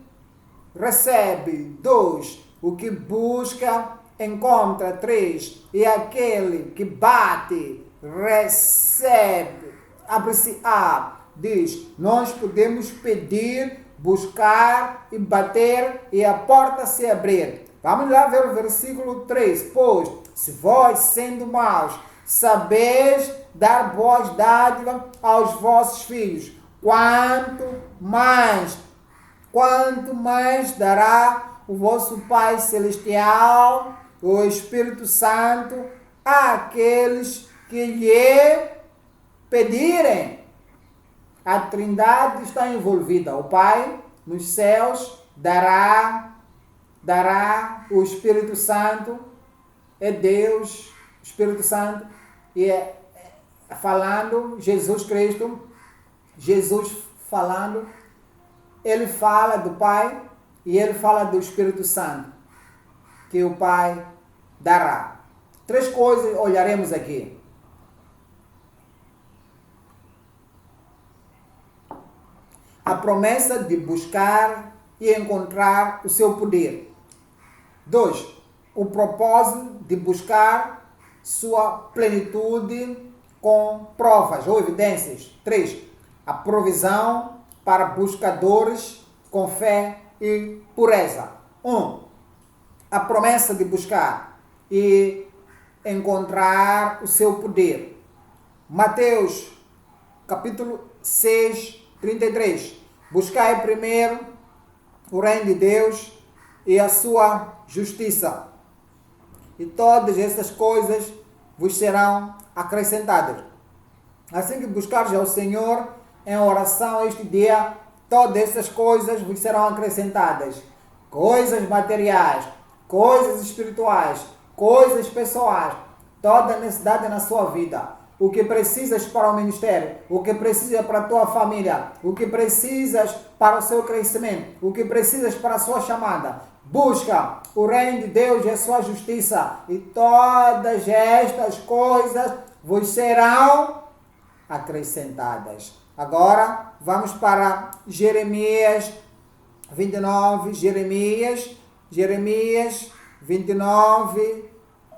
Speaker 1: recebe. 2. O que busca, encontra. 3. E aquele que bate, recebe. Abre-se-á. Diz, nós podemos pedir, buscar e bater e a porta se abrir. Vamos lá ver o versículo 3. Pois, se vós, sendo maus, sabeis dar boas dádivas aos vossos filhos, quanto mais dará o vosso Pai Celestial, o Espírito Santo, àqueles que lhe pedirem. A Trindade está envolvida. O Pai nos céus dará o Espírito Santo, é Deus, o Espírito Santo, e falando, Jesus Cristo, Jesus falando, ele fala do Pai e ele fala do Espírito Santo, que o Pai dará. 3 coisas olharemos aqui. A promessa de buscar e encontrar o seu poder. 2. O propósito de buscar sua plenitude com provas ou evidências. 3. A provisão para buscadores com fé e pureza. 1. A promessa de buscar e encontrar o seu poder. Mateus, capítulo 6, 33. Buscai primeiro o reino de Deus e a sua justiça, e todas essas coisas vos serão acrescentadas. Assim que buscares ao Senhor em oração este dia, todas essas coisas vos serão acrescentadas. Coisas materiais, coisas espirituais, coisas pessoais, toda necessidade na sua vida. O que precisas para o ministério, o que precisas para a tua família, o que precisas para o seu crescimento, o que precisas para a sua chamada. Busca o reino de Deus e a sua justiça, e todas estas coisas vos serão acrescentadas. Agora vamos para Jeremias 29, Jeremias 29,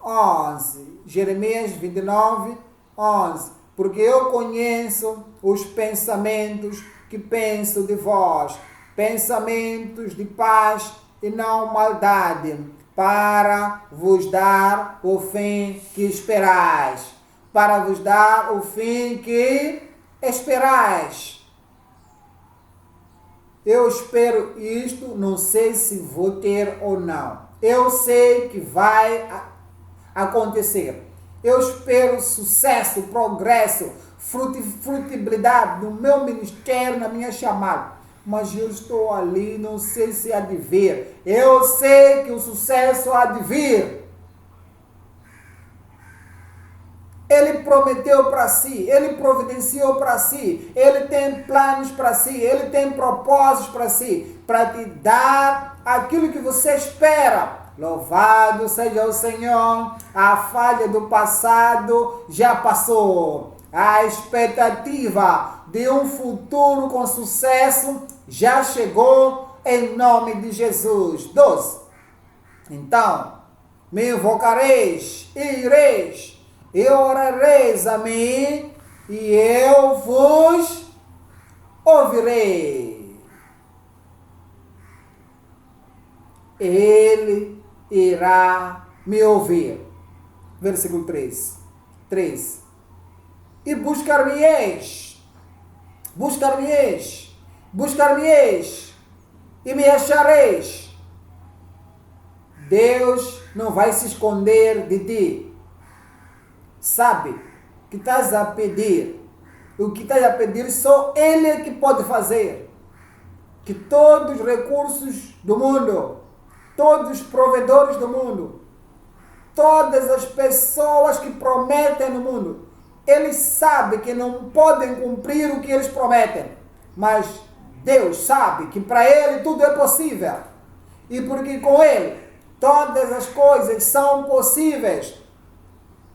Speaker 1: 11. Jeremias 29, 11. Porque eu conheço os pensamentos que penso de vós, pensamentos de paz e não maldade, para vos dar o fim que esperais. Para vos dar o fim que esperais. Eu espero isto, não sei se vou ter ou não. Eu sei que vai acontecer. Eu espero sucesso, progresso, frutibilidade no meu ministério, na minha chamada. Mas eu estou ali, não sei se há de vir. Eu sei que o sucesso há de vir. Ele prometeu para si, ele providenciou para si, ele tem planos para si, ele tem propósitos para si, para te dar aquilo que você espera. Louvado seja o Senhor, a falha do passado já passou. A expectativa de um futuro com sucesso já chegou em nome de Jesus. 12. Então, me invocareis e ireis, e orareis a mim, e eu vos ouvirei. Ele irá me ouvir. Versículo 3. E buscar-me-eis, e me achareis. Deus não vai se esconder de ti. Sabe que estás a pedir. O que estás a pedir só Ele é que pode fazer. Que todos os recursos do mundo, todos os provedores do mundo, todas as pessoas que prometem no mundo, eles sabem que não podem cumprir o que eles prometem. Mas Deus sabe que para Ele tudo é possível. E porque com Ele todas as coisas são possíveis.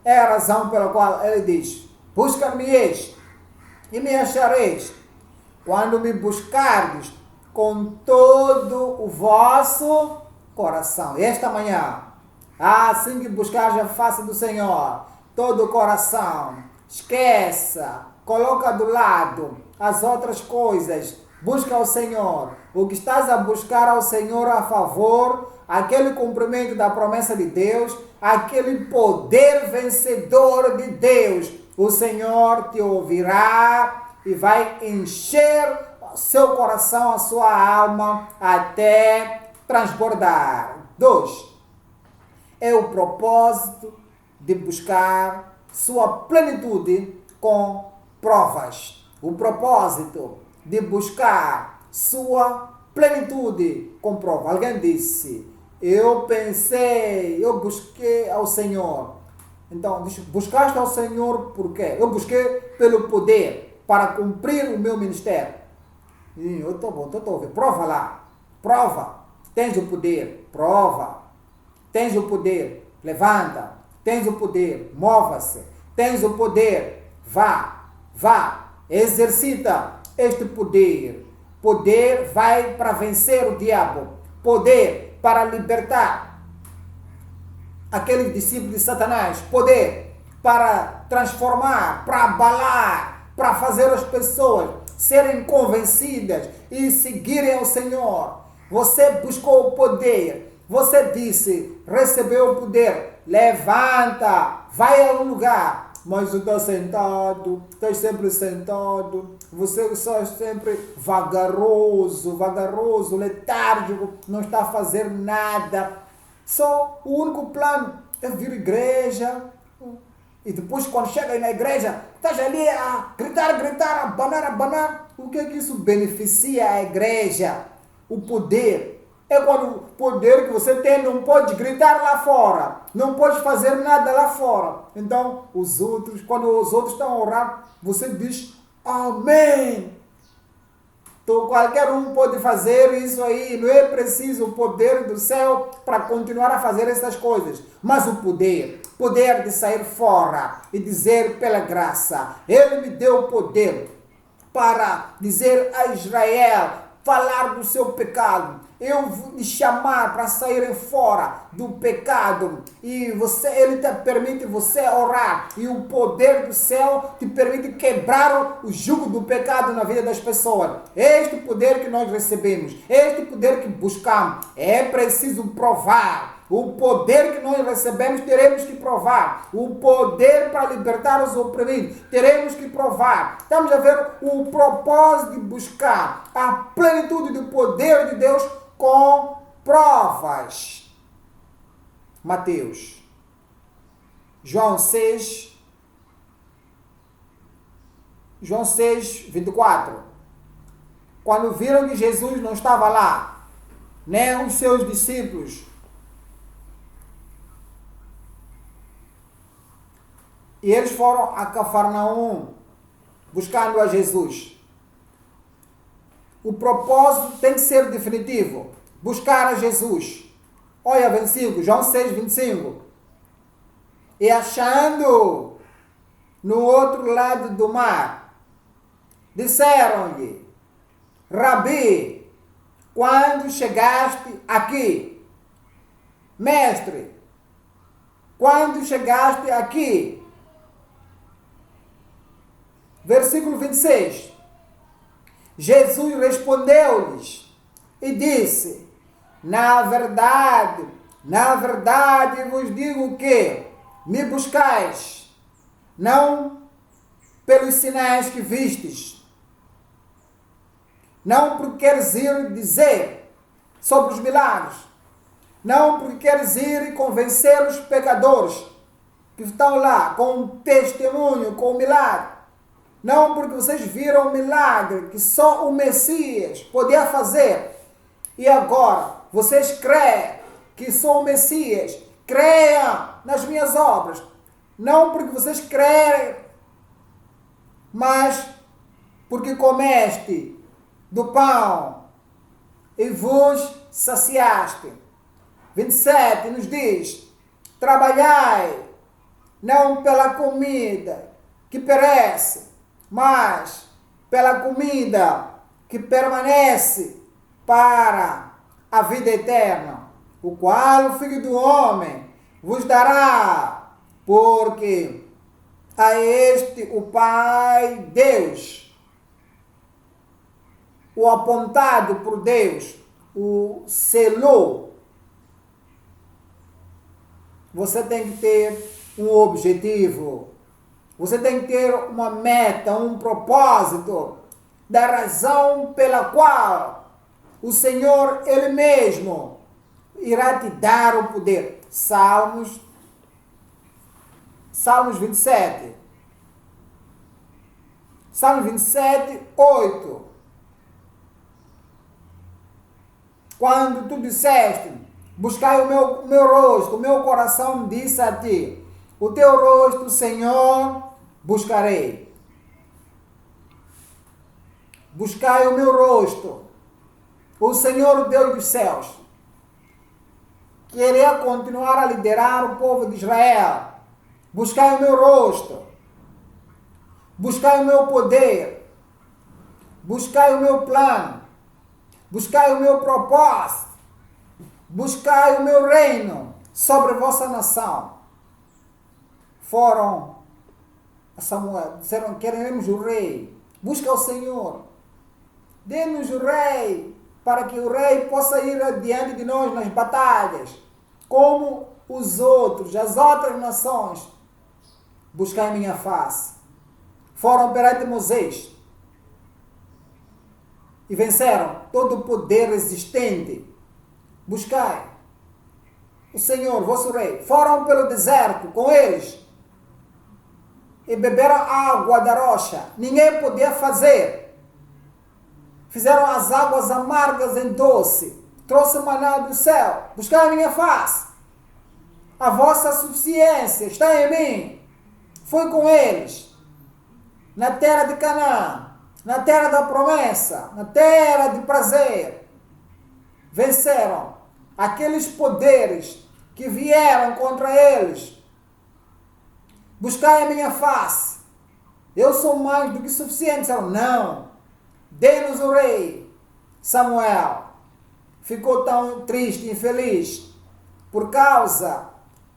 Speaker 1: É a razão pela qual Ele diz: buscar-me-eis e me achareis, quando me buscardes com todo o vosso coração. E esta manhã, assim que buscares a face do Senhor, todo o coração, esqueça, coloca do lado as outras coisas, busca ao Senhor. O que estás a buscar ao Senhor a favor, aquele cumprimento da promessa de Deus, aquele poder vencedor de Deus, o Senhor te ouvirá e vai encher seu coração, a sua alma, até transbordar. 2. É o propósito de buscar sua plenitude com provas. O propósito de buscar sua plenitude com provas. Alguém disse: eu busquei ao Senhor. Então, buscaste ao Senhor por quê? Eu busquei pelo poder para cumprir o meu ministério. Eu estou ouvindo. Prova lá. Prova. Tens o poder. Prova. Tens o poder. Levanta. Tens o poder. Mova-se. Tens o poder. Vá. Exercita este poder. Poder vai para vencer o diabo. Poder para libertar aqueles discípulos de Satanás. Poder para transformar, para abalar, para fazer as pessoas serem convencidas e seguirem ao Senhor. Você buscou o poder. Você disse, recebeu o poder. Levanta, vai a um lugar. Mas tu estás sentado, estás sempre sentado, você só é sempre vagaroso, letárgico, não está a fazer nada. Só o único plano é vir à igreja. E depois, quando chega aí na igreja, estás ali a gritar, abanar. O que é que isso beneficia a igreja? O poder. É quando o poder que você tem não pode gritar lá fora, não pode fazer nada lá fora. Então, quando os outros estão a orar, você diz amém. Então, qualquer um pode fazer isso aí, não é preciso o poder do céu para continuar a fazer essas coisas. Mas o poder de sair fora e dizer pela graça, Ele me deu o poder para dizer a Israel, falar do seu pecado. Eu vou lhe chamar para saírem fora do pecado. E Ele te permite você orar. E o poder do céu te permite quebrar o jugo do pecado na vida das pessoas. Este poder que nós recebemos, este poder que buscamos, é preciso provar. O poder que nós recebemos, teremos que provar. O poder para libertar os oprimidos, teremos que provar. Estamos a ver o propósito de buscar a plenitude do poder de Deus com provas. Mateus João 6, 24. Quando viram que Jesus não estava lá, nem os seus discípulos, e eles foram a Cafarnaum buscando a Jesus. O propósito tem que ser definitivo. Buscar a Jesus. Olha, 25, João 6, 25. E achando no outro lado do mar, disseram-lhe: Rabi, quando chegaste aqui? Mestre, quando chegaste aqui? Versículo 26. Jesus respondeu-lhes e disse: na verdade vos digo que me buscais, não pelos sinais que vistes, não porque queres ir dizer sobre os milagres, não porque queres ir e convencer os pecadores que estão lá com testemunho, com o milagre. Não porque vocês viram o milagre que só o Messias podia fazer. E agora vocês creem que sou o Messias. Creiam nas minhas obras. Não porque vocês creem, mas porque comeste do pão e vos saciaste. 27 nos diz: trabalhai não pela comida que perece, mas pela comida que permanece para a vida eterna, o qual o Filho do Homem vos dará, porque a este o Pai Deus, o apontado por Deus, o selou. Você tem que ter um objetivo. Você tem que ter uma meta, um propósito, da razão pela qual o Senhor, Ele mesmo, irá te dar o poder. Salmos 27. Salmos 27, 8. Quando tu disseste: buscai o meu rosto, o meu coração disse a ti: o teu rosto, Senhor, buscarei. Buscai o meu rosto. O Senhor, o Deus dos céus, queria continuar a liderar o povo de Israel. Buscai o meu rosto. Buscai o meu poder. Buscai o meu plano. Buscai o meu propósito. Buscai o meu reino sobre a vossa nação. Foram a Samuel, disseram: queremos o rei. Busca o Senhor. Dê-nos o rei, para que o rei possa ir adiante de nós nas batalhas, como os outros, as outras nações. Buscai minha face. Foram perante Moisés e venceram todo o poder existente. Buscai o Senhor, vosso rei. Foram pelo deserto com eles e beberam água da rocha. Ninguém podia fazer. Fizeram as águas amargas em doce. Trouxe maná do céu. Buscai a minha face. A vossa suficiência está em mim. Fui com eles na terra de Canaã, na terra da promessa, na terra de prazer. Venceram aqueles poderes que vieram contra eles. Buscai a minha face. Eu sou mais do que suficiente. Disseram: não. Dê-nos o rei. Samuel ficou tão triste e infeliz por causa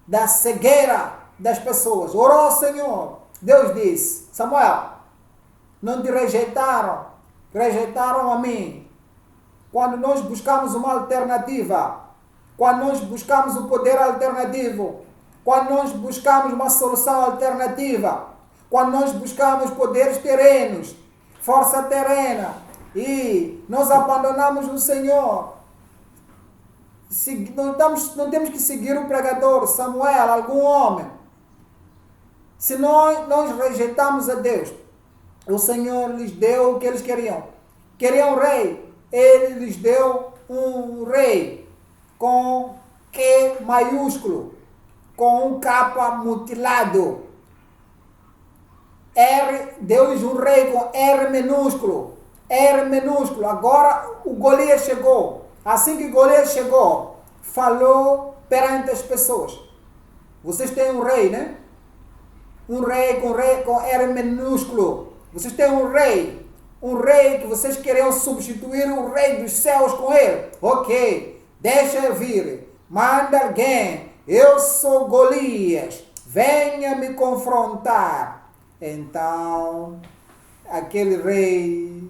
Speaker 1: da cegueira das pessoas. Orou ao Senhor. Deus disse: Samuel, não te rejeitaram, rejeitaram a mim. Quando nós buscamos uma alternativa, quando nós buscamos o poder alternativo, quando nós buscamos uma solução alternativa, quando nós buscamos poderes terrenos, força terrena, e nós abandonamos o Senhor, não temos que seguir o pregador, Samuel, algum homem, Se nós rejeitamos a Deus, o Senhor lhes deu o que eles queriam. Queriam um rei. Ele lhes deu um rei com Q maiúsculo, com um K mutilado. Deu-lhes um rei com R minúsculo. R minúsculo. Agora o Golias chegou. Assim que Golias chegou, falou perante as pessoas. Vocês têm um rei, né? Um rei com R minúsculo. Vocês têm um rei que vocês queriam substituir o rei dos céus com ele. Ok, deixa eu vir. Manda alguém. Eu sou Golias. Venha me confrontar. Então, aquele rei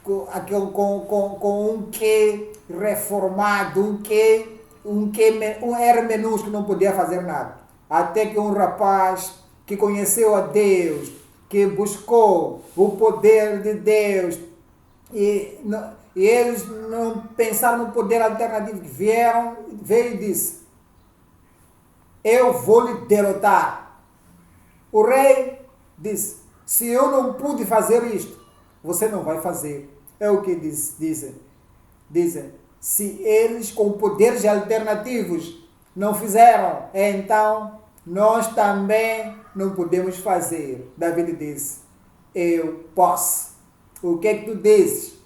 Speaker 1: com um Q reformado, um R minúsculo, não podia fazer nada. Até que um rapaz que conheceu a Deus, que buscou o poder de Deus, e eles não pensaram no poder alternativo, veio e disse: eu vou lhe derrotar. O rei disse: se eu não pude fazer isto, você não vai fazer. É o que dizem. Se eles com poderes alternativos não fizeram, então nós também não podemos fazer. Davi disse: eu posso. O que é que tu dizes?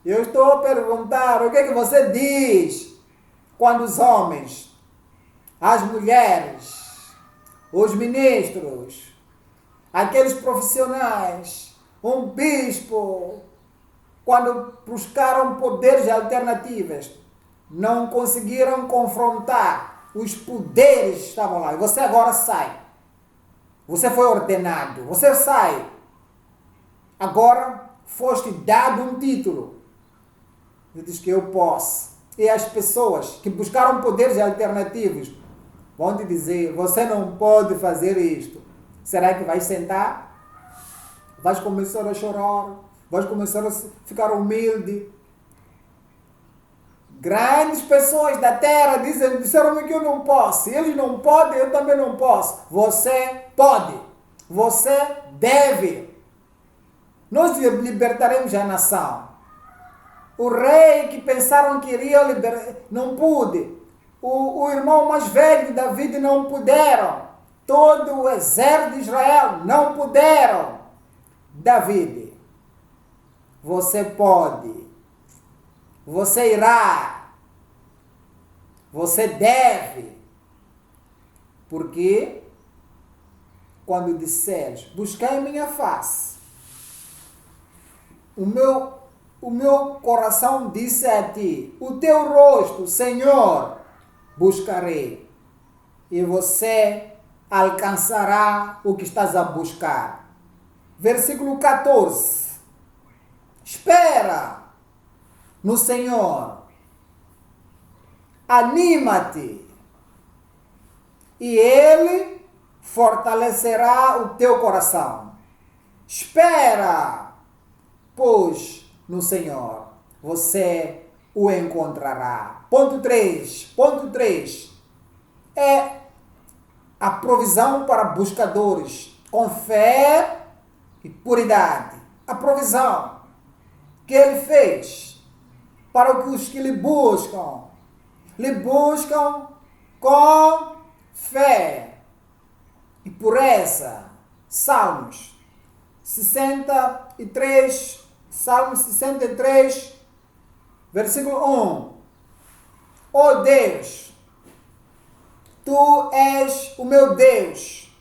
Speaker 1: Eu estou a perguntar, o que é que você diz quando os homens, as mulheres, os ministros, aqueles profissionais, um bispo, quando buscaram poderes alternativos, não conseguiram confrontar os poderes que estavam lá. E você agora sai. Você foi ordenado. Você sai. Agora foste dado um título. Ele diz que eu posso. E as pessoas que buscaram poderes alternativos vão te dizer: você não pode fazer isto. Será que vais sentar? Vais começar a chorar? Vais começar a ficar humilde? Grandes pessoas da terra disseram-me que eu não posso. Eles não podem, eu também não posso. Você pode. Você deve. Nós libertaremos a nação. O rei que pensaram que iria libertar, não pude. O irmão mais velho de Davi não puderam. Todo o exército de Israel não puderam. Davi, você pode. Você irá. Você deve. Porque quando disseres: buscai minha face, o meu coração disse a ti: o teu rosto, Senhor, buscarei. E você alcançará o que estás a buscar. Versículo 14. Espera no Senhor. Anima-te. E Ele fortalecerá o teu coração. Espera, pois, no Senhor. Você o encontrará. Ponto 3. Ponto 3. É a provisão para buscadores com fé e puridade. A provisão que Ele fez para os que lhe buscam com fé e pureza. Salmos 63, Salmos 63, versículo 1. Ó Deus, Tu és o meu Deus.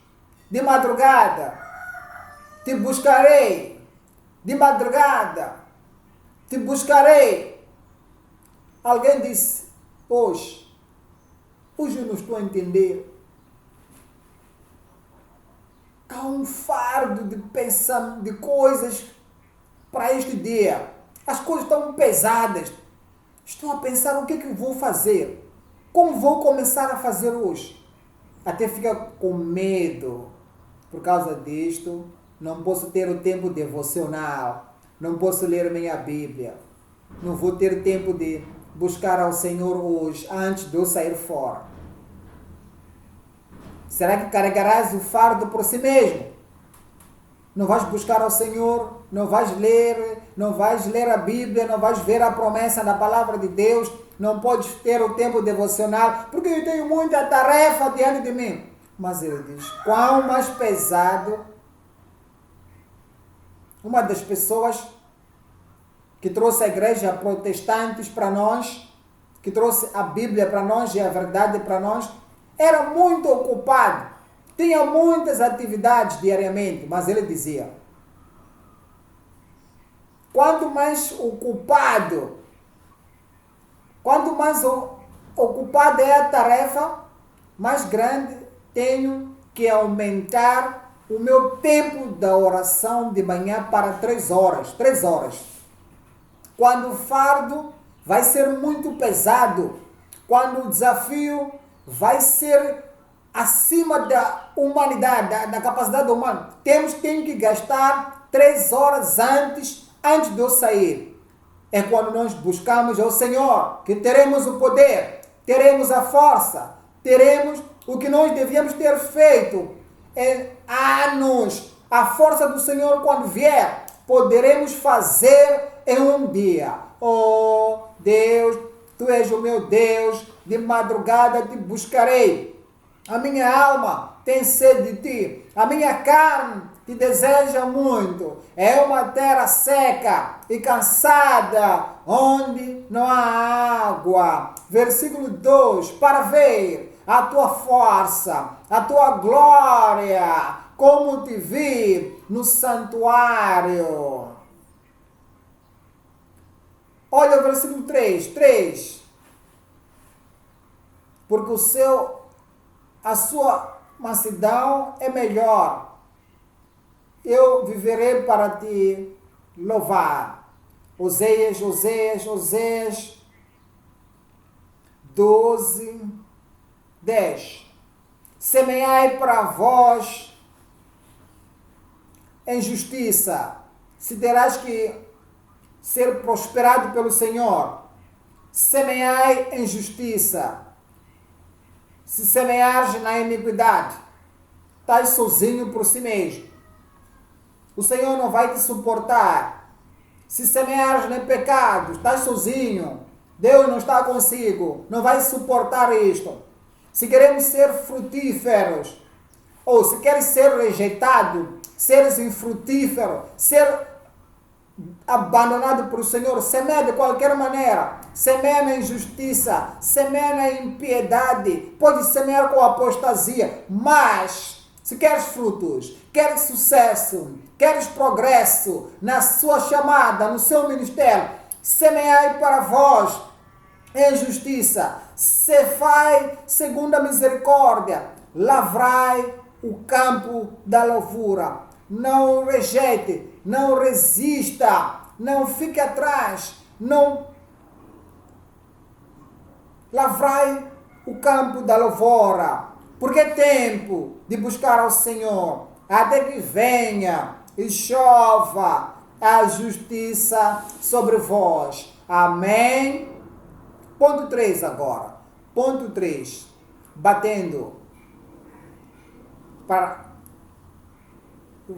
Speaker 1: De madrugada te buscarei. De madrugada te buscarei. Alguém disse: hoje eu não estou a entender. Há um fardo de pensar de coisas para este dia. As coisas estão pesadas. Estou a pensar o que é que eu vou fazer. Como vou começar a fazer hoje? Até fica com medo. Por causa disto, não posso ter o tempo devocional. Não posso ler minha Bíblia. Não vou ter tempo de buscar ao Senhor hoje, antes de eu sair fora. Será que carregarás o fardo por si mesmo? Não vais buscar ao Senhor, não vais ler a Bíblia, não vais ver a promessa na palavra de Deus, não podes ter o tempo devocional, porque eu tenho muita tarefa diante de mim. Mas ele diz, quão mais pesado. Uma das pessoas que trouxe a igreja protestantes para nós, que trouxe a Bíblia para nós e a verdade para nós, era muito ocupado, tinha muitas atividades diariamente, mas ele dizia, quanto mais ocupado é a tarefa, mais grande tenho que aumentar o meu tempo da oração de manhã para 3 horas. 3 horas. Quando o fardo vai ser muito pesado, quando o desafio vai ser acima da humanidade, da capacidade humana, tenho que gastar 3 horas antes de eu sair. É quando nós buscamos ao Senhor, que teremos o poder, teremos a força, teremos o que nós devíamos ter feito há anos. A força do Senhor, quando vier, poderemos fazer em um dia. Oh Deus, Tu és o meu Deus, de madrugada te buscarei. A minha alma tem sede de Ti, a minha carne te deseja muito. É uma terra seca e cansada, onde não há água. Versículo 2, para ver a Tua força, a Tua glória, como te vi no santuário. Olha o versículo 3. Porque a sua mansidão é melhor. Eu viverei para te louvar. Oséias 12, 10. Semeai para vós em justiça, se terás que ser prosperado pelo Senhor. Semeai em justiça. Se semeares na iniquidade, estás sozinho por si mesmo. O Senhor não vai te suportar. Se semeares em pecado, estás sozinho. Deus não está consigo. Não vai suportar isto. Se queremos ser frutíferos, ou se queres ser rejeitado, seres infrutífero, ser abandonado por o Senhor, semeia de qualquer maneira, semeia na injustiça, semeia na impiedade, pode semear com apostasia, mas se queres frutos, queres sucesso, queres progresso na sua chamada, no seu ministério, semeai para vós em justiça, cefai segundo a misericórdia, lavrai o campo da lavura. Não rejeite, não resista, não fique atrás, não lavrai o campo da lavoura, porque é tempo de buscar ao Senhor, até que venha e chova a justiça sobre vós. Amém? Ponto 3 agora. Ponto 3. Batendo para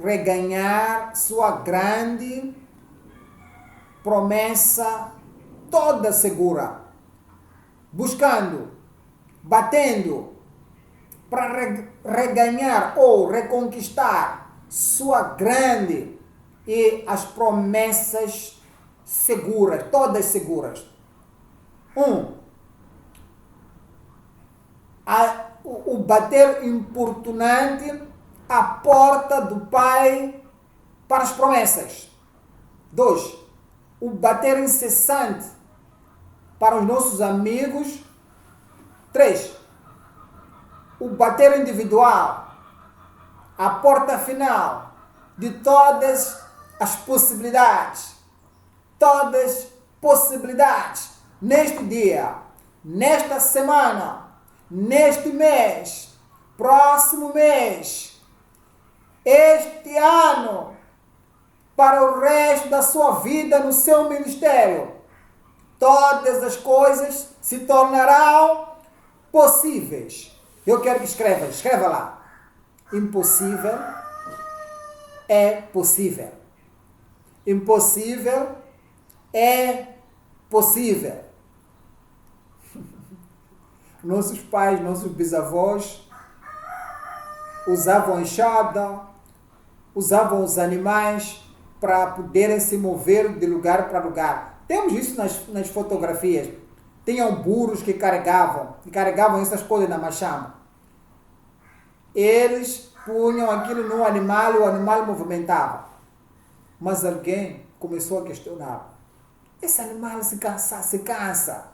Speaker 1: reganhar sua grande promessa toda segura. Buscando, batendo para reganhar ou reconquistar sua grande e as promessas seguras, todas seguras. O bater importunante à porta do Pai para as promessas. 2. O bater incessante para os nossos amigos. 3. O bater individual, a porta final de todas as possibilidades. Todas possibilidades neste dia, nesta semana, neste mês, próximo mês, este ano, para o resto da sua vida no seu ministério. Todas as coisas se tornarão possíveis. Eu quero que escreva lá. Impossível é possível. Impossível é possível. Nossos pais, nossos bisavós usavam enxada, usavam os animais para poderem se mover de lugar para lugar. Temos isso nas fotografias. Tinham burros que carregavam essas coisas na machamba. Eles punham aquilo no animal e o animal movimentava. Mas alguém começou a questionar. Esse animal se cansa.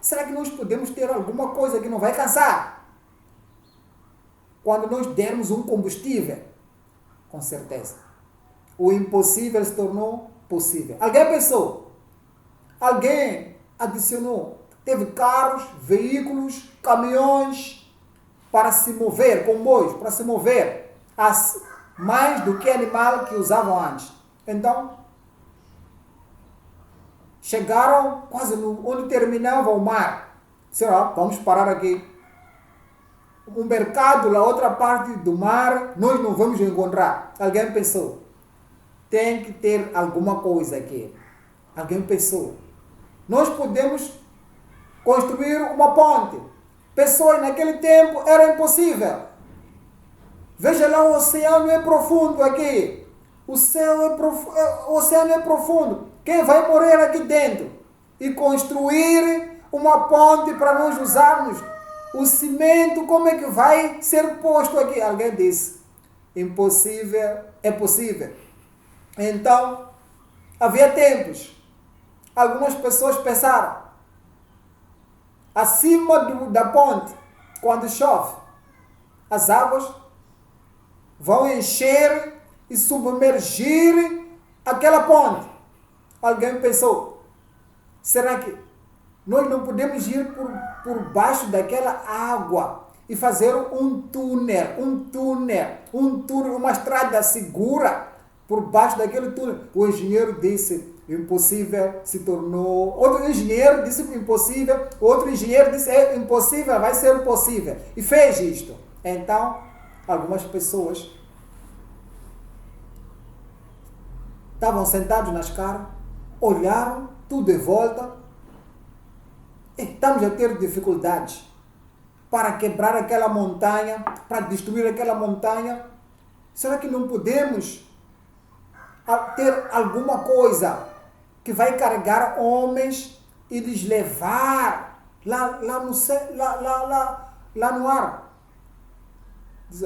Speaker 1: Será que nós podemos ter alguma coisa que não vai cansar? Quando nós dermos um combustível, com certeza, o impossível se tornou possível. Alguém pensou? Alguém adicionou? Teve carros, veículos, caminhões para se mover, comboios para se mover, mais do que animal que usavam antes. Então, chegaram quase onde terminava o mar. Será? Vamos parar aqui. Um mercado na outra parte do mar, nós não vamos encontrar. Alguém pensou, tem que ter alguma coisa aqui. Alguém pensou, nós podemos construir uma ponte. Pessoas naquele tempo era impossível. Veja lá, o oceano é profundo aqui. O oceano é profundo. Quem vai morrer aqui dentro? E construir uma ponte para nós usarmos o cimento, como é que vai ser posto aqui? Alguém disse, impossível é possível. Então, havia tempos. Algumas pessoas pensaram, acima da ponte, quando chove, as águas vão encher e submergir aquela ponte. Alguém pensou, será que nós não podemos ir por baixo daquela água e fazer um túnel, uma estrada segura por baixo daquele túnel? O engenheiro disse, impossível se tornou... Outro engenheiro disse impossível, outro engenheiro disse, é impossível, vai ser possível. E fez isto. Então, algumas pessoas estavam sentados na escada, olharam tudo em volta. Estamos a ter dificuldades para quebrar aquela montanha, para destruir aquela montanha. Será que não podemos ter alguma coisa que vai carregar homens e lhes levar lá no céu, lá no ar? Diz,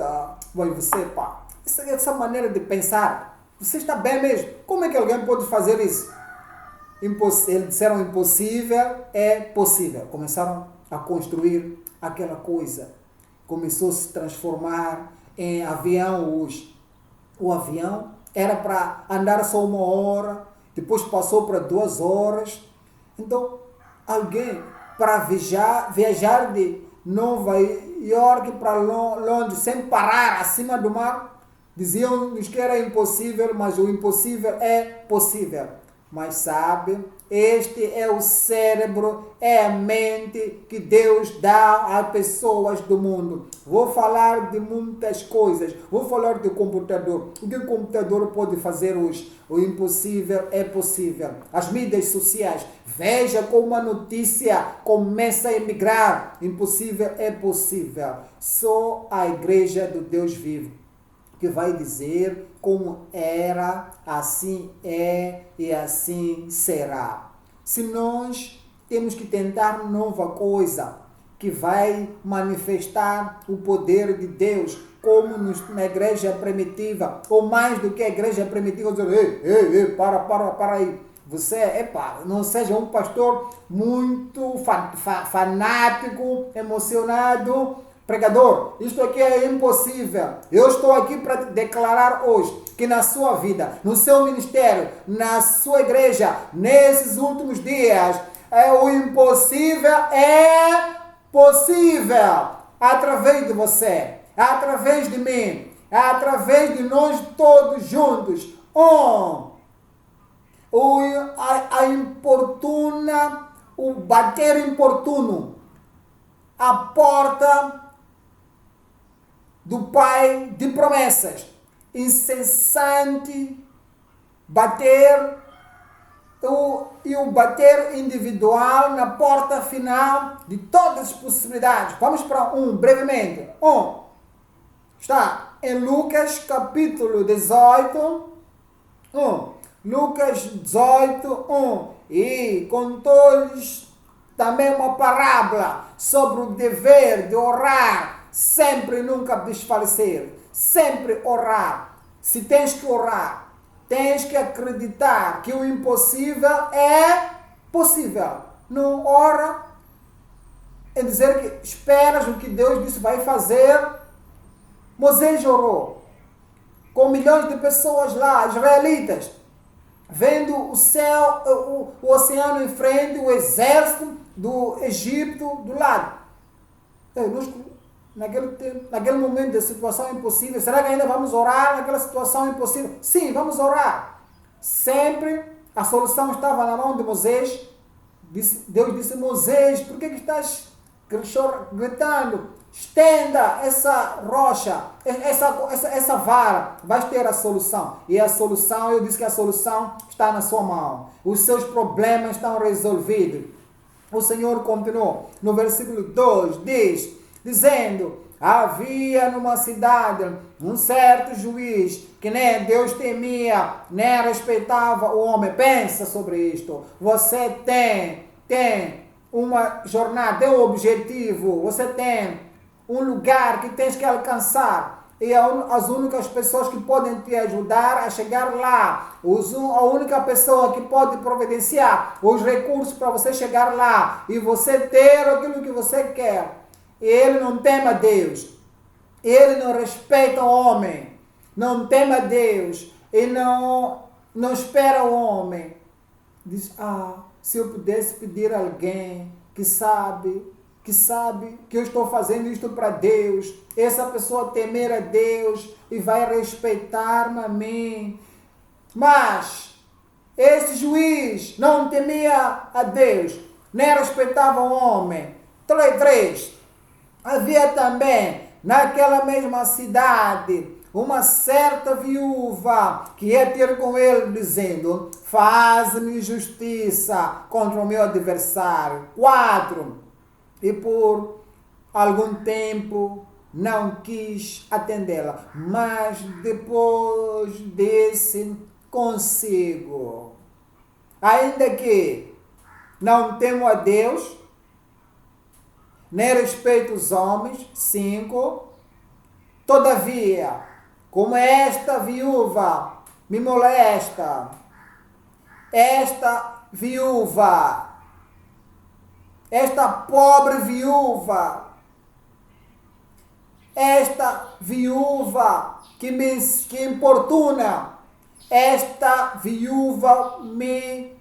Speaker 1: você, pá, essa maneira de pensar, você está bem mesmo? Como é que alguém pode fazer isso? Eles disseram impossível é possível. Começaram a construir aquela coisa. Começou a se transformar em avião hoje. O avião era para andar só 1 hora, depois passou para 2 horas. Então, alguém para viajar de Nova York para Londres sem parar acima do mar, diziam-nos que era impossível, mas o impossível é possível. Mas sabe, este é o cérebro, é a mente que Deus dá às pessoas do mundo. Vou falar de muitas coisas, vou falar do computador. O que o computador pode fazer hoje? O impossível é possível. As mídias sociais, veja como a notícia começa a emigrar. Impossível é possível. Só a igreja do Deus vivo que vai dizer como era, assim é e assim será. Se nós temos que tentar nova coisa que vai manifestar o poder de Deus, como na igreja primitiva, ou mais do que a igreja primitiva, dizer, para aí. Você, não seja um pastor muito fanático, emocionado, pregador, isto aqui é impossível. Eu estou aqui para declarar hoje que na sua vida, no seu ministério, na sua igreja, nesses últimos dias, o impossível é possível através de você, através de mim, através de nós todos juntos. A importuna, o bater importuno, a porta do Pai de promessas, incessante bater e o bater individual na porta final de todas as possibilidades. Vamos para brevemente. Está em Lucas capítulo 18, Lucas 18, e contou-lhes também uma parábola sobre o dever de orar, sempre e nunca desfalecer, sempre orar. Se tens que orar, tens que acreditar que o impossível é possível. Não ora em dizer que esperas o que Deus disse vai fazer. Moisés orou com milhões de pessoas lá, israelitas, vendo o céu, o oceano em frente, o exército do Egito do lado. Naquele momento de situação impossível, será que ainda vamos orar naquela situação impossível? Sim, vamos orar. Sempre a solução estava na mão de Moisés. Deus disse: Moisés, por que estás gritando? Estenda essa rocha, essa vara, vais ter a solução. E a solução, eu disse que a solução está na sua mão. Os seus problemas estão resolvidos. O Senhor continuou no versículo 2, dizendo: havia numa cidade um certo juiz que nem Deus temia, nem respeitava o homem. Pensa sobre isto. Você tem uma jornada, tem um objetivo, você tem um lugar que tens que alcançar. E as únicas pessoas que podem te ajudar a chegar lá, a única pessoa que pode providenciar os recursos para você chegar lá e você ter aquilo que você quer. Ele não teme a Deus, ele não respeita o homem, não teme a Deus e não espera o homem. Diz: se eu pudesse pedir a alguém que sabe que eu estou fazendo isto para Deus, essa pessoa temer a Deus e vai respeitar-me a mim. Mas esse juiz não temia a Deus, nem respeitava o homem. 3. Havia também naquela mesma cidade uma certa viúva que ia ter com ele, dizendo: faz-me justiça contra o meu adversário. 4. E por algum tempo não quis atendê-la, mas depois disse consigo: ainda que não temo a Deus, nem respeito os homens. 5. Todavia, como esta viúva me molesta, esta pobre viúva, esta viúva que me importuna, esta viúva me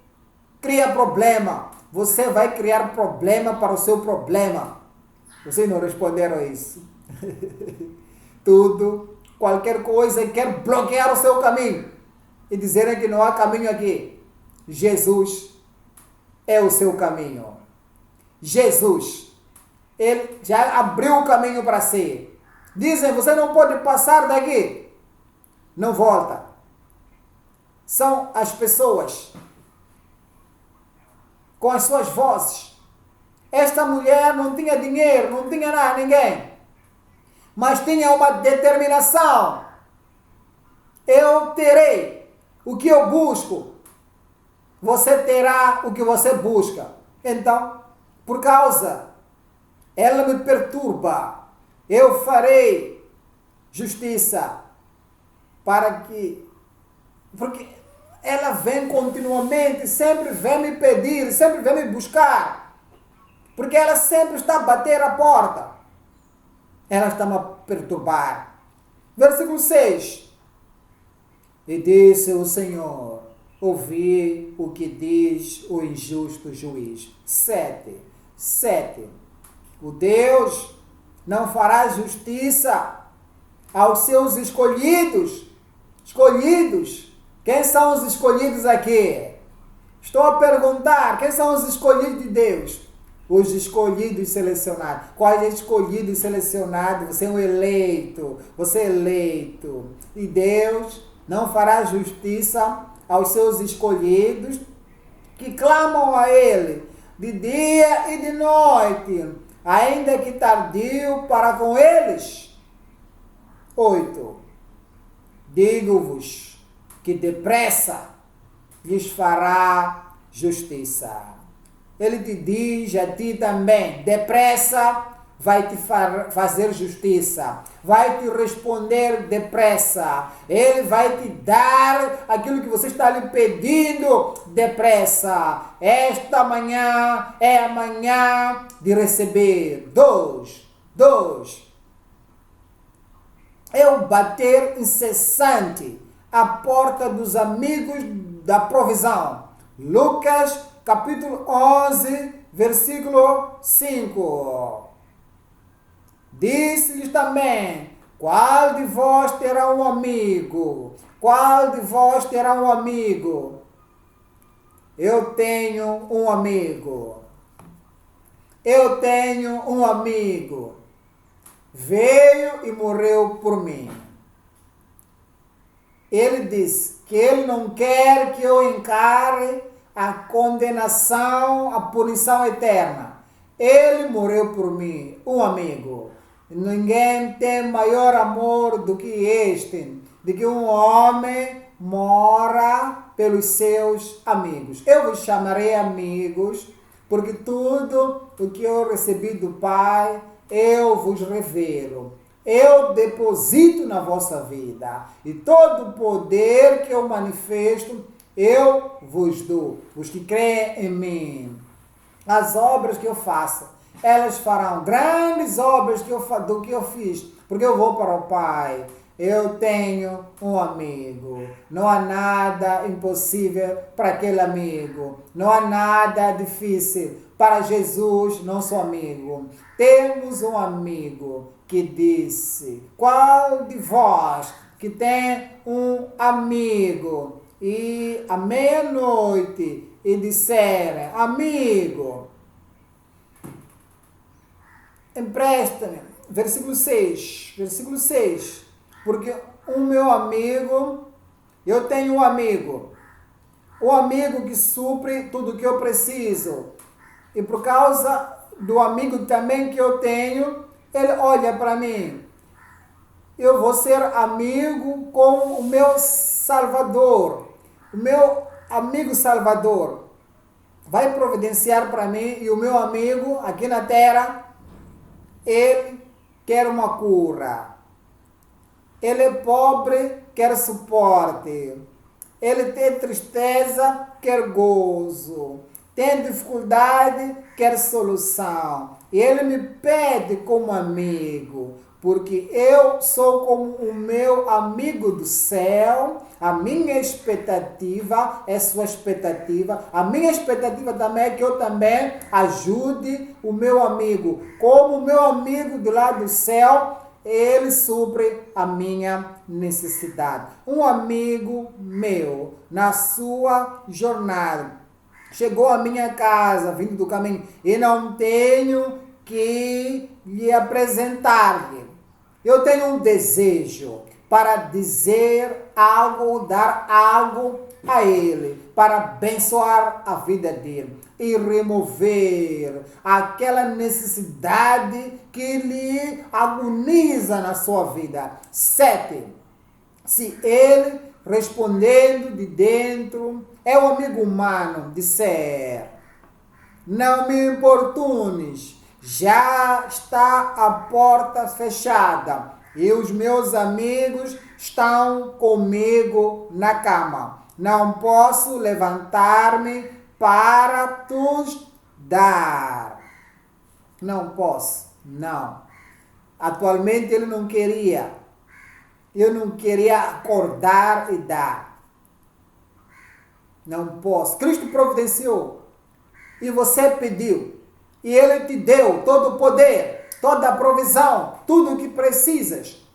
Speaker 1: cria problema. Você vai criar problema para o seu problema. Vocês não responderam isso. Qualquer coisa quer bloquear o seu caminho e dizerem que não há caminho aqui. Jesus é o seu caminho. Jesus, ele já abriu o caminho para si. Dizem: você não pode passar daqui. Não volta. São as pessoas com as suas vozes. Esta mulher não tinha dinheiro, não tinha nada, ninguém, mas tinha uma determinação. Eu terei o que eu busco, você terá o que você busca. Então, por causa, ela me perturba, eu farei justiça porque ela vem continuamente, sempre vem me pedir, sempre vem me buscar, porque ela sempre está a bater a porta. Ela está-me a perturbar. Versículo 6. E disse o Senhor: ouvi o que diz o injusto juiz. 7. O Deus não fará justiça aos seus escolhidos. Quem são os escolhidos aqui? Estou a perguntar, quem são os escolhidos de Deus? os escolhidos e selecionados. Quais é escolhido e selecionado? Você é um eleito. Você é eleito. E Deus não fará justiça aos seus escolhidos que clamam a Ele de dia e de noite, ainda que tardio para com eles. 8. Digo-vos que depressa lhes fará justiça. Ele te diz a ti também, depressa vai te fazer justiça, vai te responder depressa, Ele vai te dar aquilo que você está lhe pedindo depressa. Esta manhã é a manhã de receber. 2. É o bater incessante à porta dos amigos da provisão. Lucas capítulo 11, versículo 5. Disse-lhes também, qual de vós terá um amigo? Qual de vós terá um amigo? Eu tenho um amigo. Eu tenho um amigo. Veio e morreu por mim. Ele disse que ele não quer que eu encare a condenação, a punição eterna. Ele morreu por mim, um amigo. Ninguém tem maior amor do que este, de que um homem mora pelos seus amigos. Eu vos chamarei amigos, porque tudo o que eu recebi do Pai, eu vos revelo. Eu deposito na vossa vida. E todo o poder que eu manifesto, eu vos dou. Os que creem em mim. As obras que eu faço, elas farão grandes obras do que eu fiz, porque eu vou para o Pai. Eu tenho um amigo. Não há nada impossível para aquele amigo. Não há nada difícil para Jesus, nosso amigo. Temos um amigo que disse, qual de vós que tem um amigo e à meia-noite e disser, amigo, empresta-me, versículo 6, porque o meu amigo, eu tenho um amigo que supre tudo o que eu preciso, e por causa do amigo também que eu tenho, ele olha para mim, eu vou ser amigo com o meu Salvador, o meu amigo Salvador, vai providenciar para mim, e o meu amigo aqui na terra, ele quer uma cura. Ele é pobre, quer suporte. Ele tem tristeza, quer gozo. Tem dificuldade, quer solução. E ele me pede como amigo, porque eu sou como o meu amigo do céu. A minha expectativa é sua expectativa. A minha expectativa também é que eu também ajude o meu amigo. Como o meu amigo do lado do céu, ele supre a minha necessidade. Um amigo meu, na sua jornada, chegou à minha casa, vindo do caminho, e não tenho que lhe apresentar-lhe. Eu tenho um desejo para dizer algo, dar algo a ele, para abençoar a vida dele e remover aquela necessidade que lhe agoniza na sua vida. 7. Se ele, respondendo de dentro, é um amigo humano, disser, não me importunes, já está a porta fechada e os meus amigos estão comigo na cama. Não posso levantar-me para tus dar. Não posso, não. Atualmente ele não queria. Eu não queria acordar e dar. Não posso. Cristo providenciou. E você pediu. E Ele te deu todo o poder, toda a provisão, tudo o que precisas.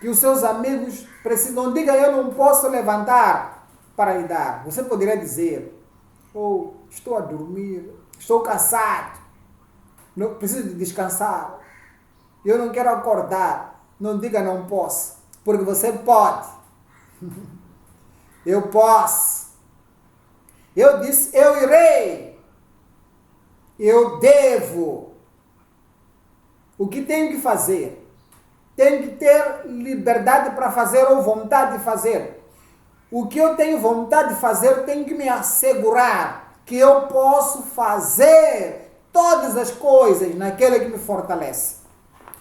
Speaker 1: Que os seus amigos precisam. Não diga, eu não posso levantar para lhe dar. Você poderia dizer, estou a dormir, estou cansado, não, preciso de descansar, eu não quero acordar. Não diga não posso, porque você pode. Eu posso. Eu disse, eu irei. Eu devo. O que tenho que fazer? Tenho que ter liberdade para fazer ou vontade de fazer. O que eu tenho vontade de fazer, tenho que me assegurar que eu posso fazer todas as coisas naquele que me fortalece.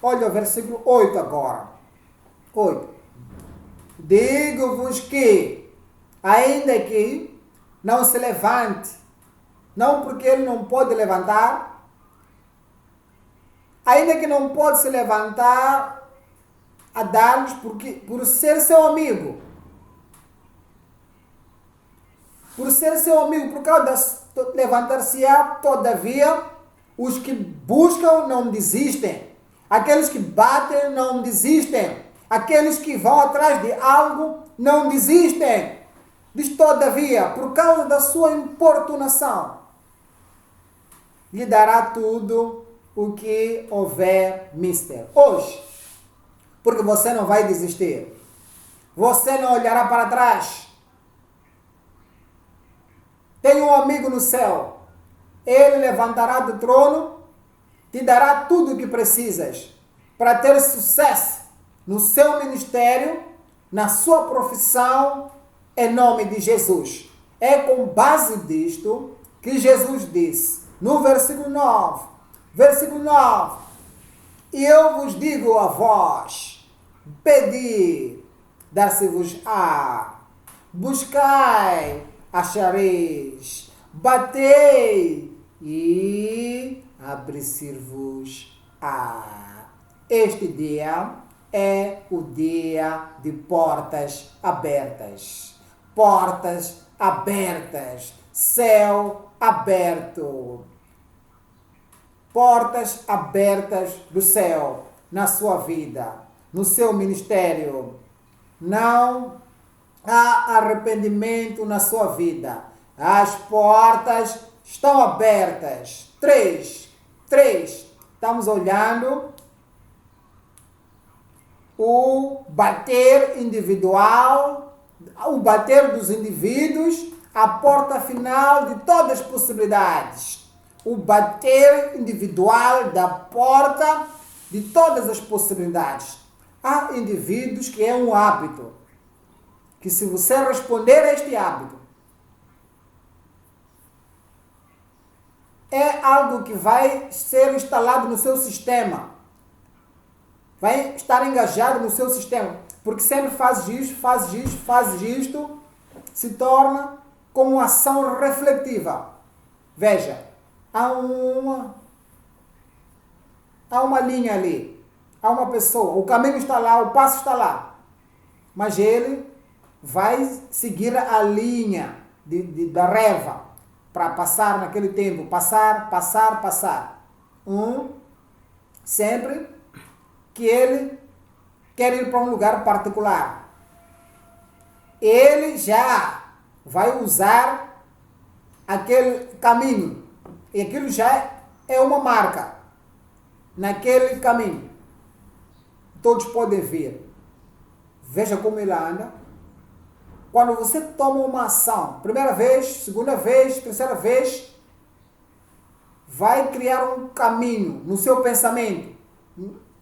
Speaker 1: Olha o versículo 8 agora. 8. Digo-vos que, ainda que não se levante, não porque ele não pode levantar, ainda que não pode se levantar a dar-lhes por ser seu amigo. Por ser seu amigo, por causa de levantar-se-á, todavia, os que buscam não desistem. Aqueles que batem não desistem. Aqueles que vão atrás de algo não desistem. Diz todavia, por causa da sua importunação, lhe dará tudo o que houver mister. Hoje, porque você não vai desistir. Você não olhará para trás. Tem um amigo no céu. Ele levantará do trono, te dará tudo o que precisas para ter sucesso no seu ministério, na sua profissão, em nome de Jesus. É com base disto que Jesus disse, no versículo 9, e eu vos digo a vós, pedi, dar-se-vos-á, buscai, achareis, batei e abrir-se-vos-á. Este dia é o dia de portas abertas. Portas abertas. Céu aberto. Portas abertas do céu na sua vida, no seu ministério. Não há arrependimento na sua vida. As portas estão abertas. 3. Estamos olhando o bater individual, o bater dos indivíduos, a porta final de todas as possibilidades. O bater individual da porta de todas as possibilidades. Há indivíduos que é um hábito, que se você responder a este hábito, é algo que vai ser instalado no seu sistema. Vai estar engajado no seu sistema. Porque sempre faz isto, se torna como uma ação refletiva. Veja, há uma linha ali, há uma pessoa, o caminho está lá, o passo está lá, mas ele vai seguir a linha da reva para passar naquele tempo, passar. Sempre que ele quer ir para um lugar particular, ele já vai usar aquele caminho, e aquilo já é uma marca naquele caminho. Todos podem ver. Veja como ele anda. Quando você toma uma ação, primeira vez, segunda vez, terceira vez, vai criar um caminho no seu pensamento.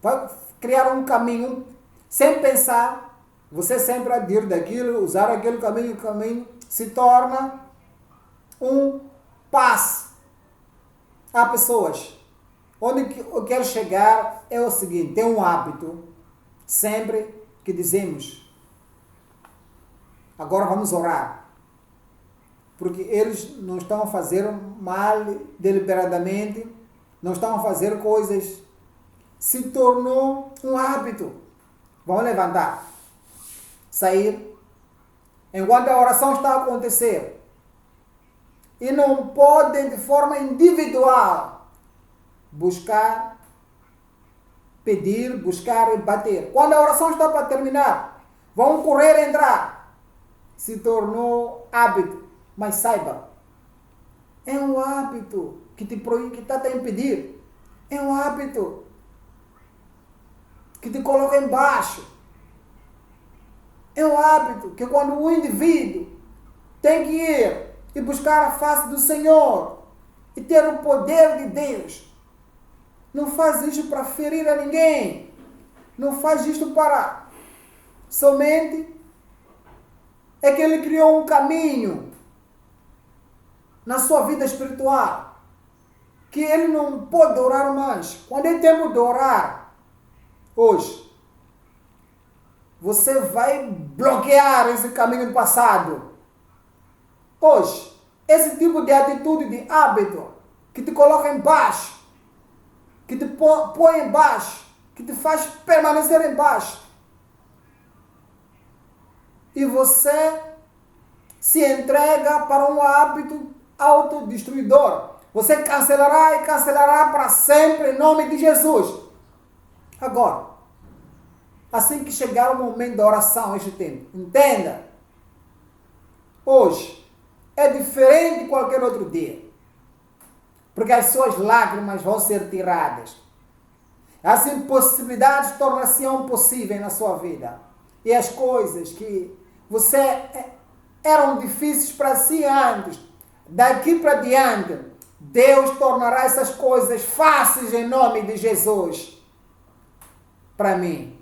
Speaker 1: Vai criar um caminho sem pensar. Você sempre adira daquilo, usar aquele caminho, se torna um passo. Há pessoas. Onde eu quero chegar é o seguinte, tem um hábito, sempre que dizemos, agora vamos orar. Porque eles não estão a fazer mal deliberadamente, não estão a fazer coisas. Se tornou um hábito. Vamos levantar, sair, enquanto a oração está a acontecer. E não podem de forma individual buscar, pedir, buscar e bater. Quando a oração está para terminar, vão correr e entrar. Se tornou hábito. Mas saiba, É um hábito que está a impedir. É um hábito que te coloca embaixo. É um hábito que quando o indivíduo tem que ir e buscar a face do Senhor e ter o poder de Deus, não faz isto para ferir a ninguém. Não faz isto para somente é que ele criou um caminho na sua vida espiritual que ele não pode orar mais. Quando é tempo de orar, hoje, você vai bloquear esse caminho do passado. Hoje, esse tipo de atitude, de hábito, que te coloca embaixo, que te põe embaixo, que te faz permanecer embaixo. E você se entrega para um hábito autodestruidor. Você cancelará e cancelará para sempre em nome de Jesus. Agora, assim que chegar o momento da oração, este tempo, entenda, hoje é diferente de qualquer outro dia, porque as suas lágrimas vão ser tiradas. As impossibilidades tornar-se-ão possíveis na sua vida. E as coisas que eram difíceis para si antes, daqui para diante, Deus tornará essas coisas fáceis em nome de Jesus. Para mim.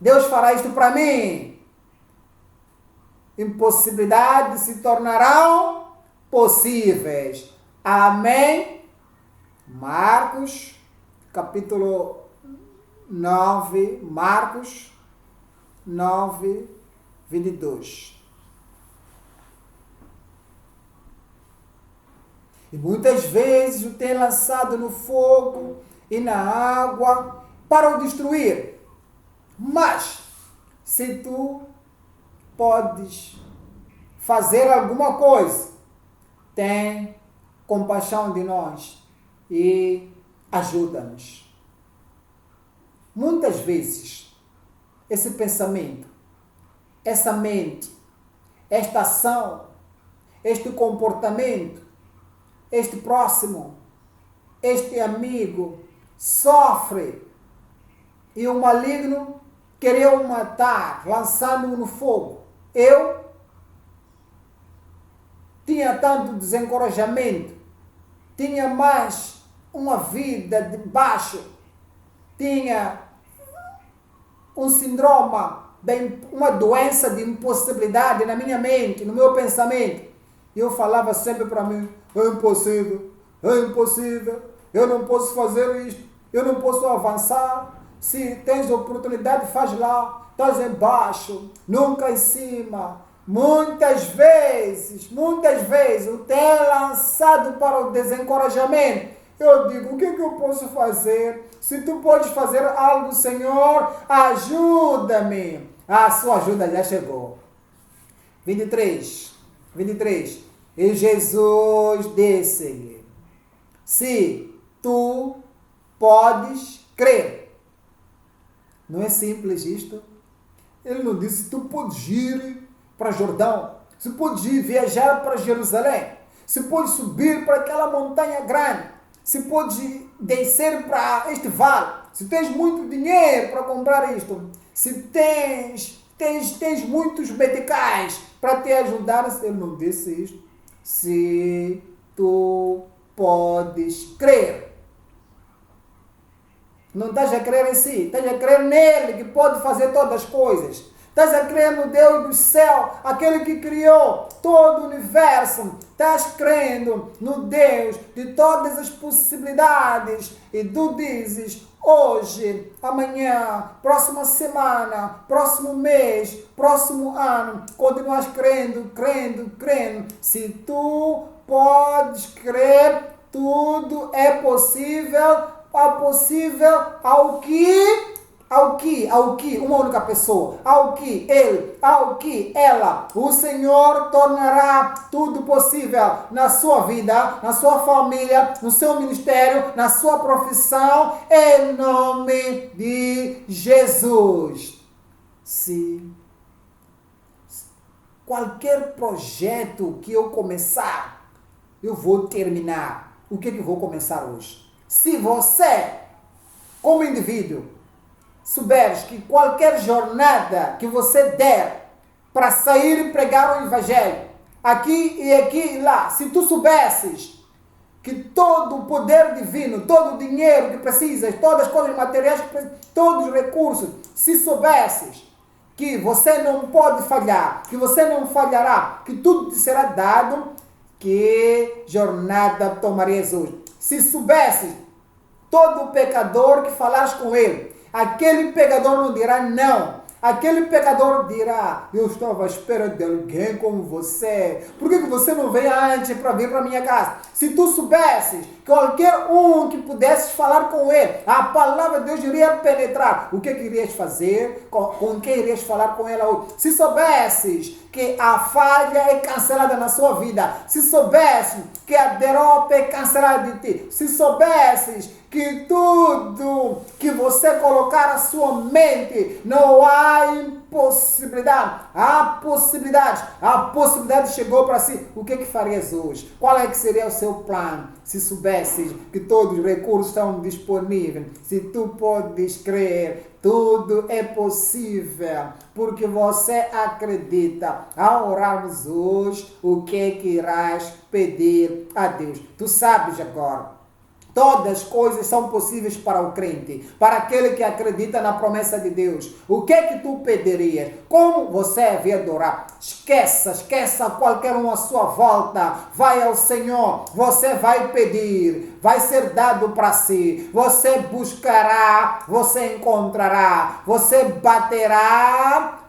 Speaker 1: Deus fará isto para mim. Impossibilidades se tornarão possíveis. Amém? Marcos, capítulo 9, Marcos 9, 22. E muitas vezes o tem lançado no fogo e na água para o destruir. Mas, se tu podes fazer alguma coisa, tem compaixão de nós e ajuda-nos. Muitas vezes, esse pensamento, essa mente, esta ação, este comportamento, este próximo, este amigo sofre e o maligno queria o matar, lançando-o no fogo. Eu tinha tanto desencorajamento, tinha mais uma vida de baixo, tinha um síndrome, uma doença de impossibilidade na minha mente, no meu pensamento. E eu falava sempre para mim, é impossível, eu não posso fazer isto, eu não posso avançar. Se tens oportunidade, faz lá, estás embaixo, nunca em cima. Muitas vezes, o tem lançado para o desencorajamento. Eu digo, o que eu posso fazer? Se tu podes fazer algo, Senhor, ajuda-me. A sua ajuda já chegou. 23. E Jesus disse-lhe, se tu podes crer. Não é simples isto? Ele não disse, tu podes ir para Jordão, se podes ir viajar para Jerusalém, se podes subir para aquela montanha grande, se podes descer para este vale, se tens muito dinheiro para comprar isto, se tens muitos meticais para te ajudar. Ele não disse isto. Se tu podes crer. Não estás a crer em si, estás a crer nele que pode fazer todas as coisas. Estás a crer no Deus do céu, aquele que criou todo o universo. Estás crendo no Deus de todas as possibilidades. E tu dizes, hoje, amanhã, próxima semana, próximo mês, próximo ano, continuas crendo. Se tu podes crer, tudo é possível. Ao que uma única pessoa, ao que ele, ao que ela, o Senhor tornará tudo possível na sua vida, na sua família, no seu ministério, na sua profissão, em nome de Jesus. Se qualquer projeto que eu começar, eu vou terminar. O que eu vou começar hoje? Se você, como indivíduo, souberes que qualquer jornada que você der para sair e pregar o Evangelho, aqui e lá, se tu soubesses que todo o poder divino, todo o dinheiro que precisas, todas as coisas materiais que precisas, todos os recursos, se soubesses que você não pode falhar, que você não falhará, que tudo te será dado, que jornada tomarias hoje? Se soubesses todo pecador que falares com ele, aquele pecador não dirá não. Aquele pecador dirá, eu estava à espera de alguém como você. Por que você não veio antes para vir para minha casa? Se tu soubesses que qualquer um que pudesses falar com ele, a palavra de Deus iria penetrar. O que irias fazer? Com quem irias falar com ela hoje? Se soubesses que a falha é cancelada na sua vida, se soubesses que a derrota é cancelada de ti, se soubesses que tudo que você colocar na sua mente, não há impossibilidade, há possibilidades, a possibilidade chegou para si, o que farias hoje? Qual é que seria o seu plano? Se soubesses que todos os recursos estão disponíveis, se tu podes crer, tudo é possível, porque você acredita. Ao orarmos hoje, o que irás pedir a Deus? Tu sabes agora. Todas as coisas são possíveis para o crente, para aquele que acredita na promessa de Deus. O que tu pedirias? Como você havia de orar? Esqueça qualquer um à sua volta. Vai ao Senhor, você vai pedir, vai ser dado para si. Você buscará, você encontrará, você baterá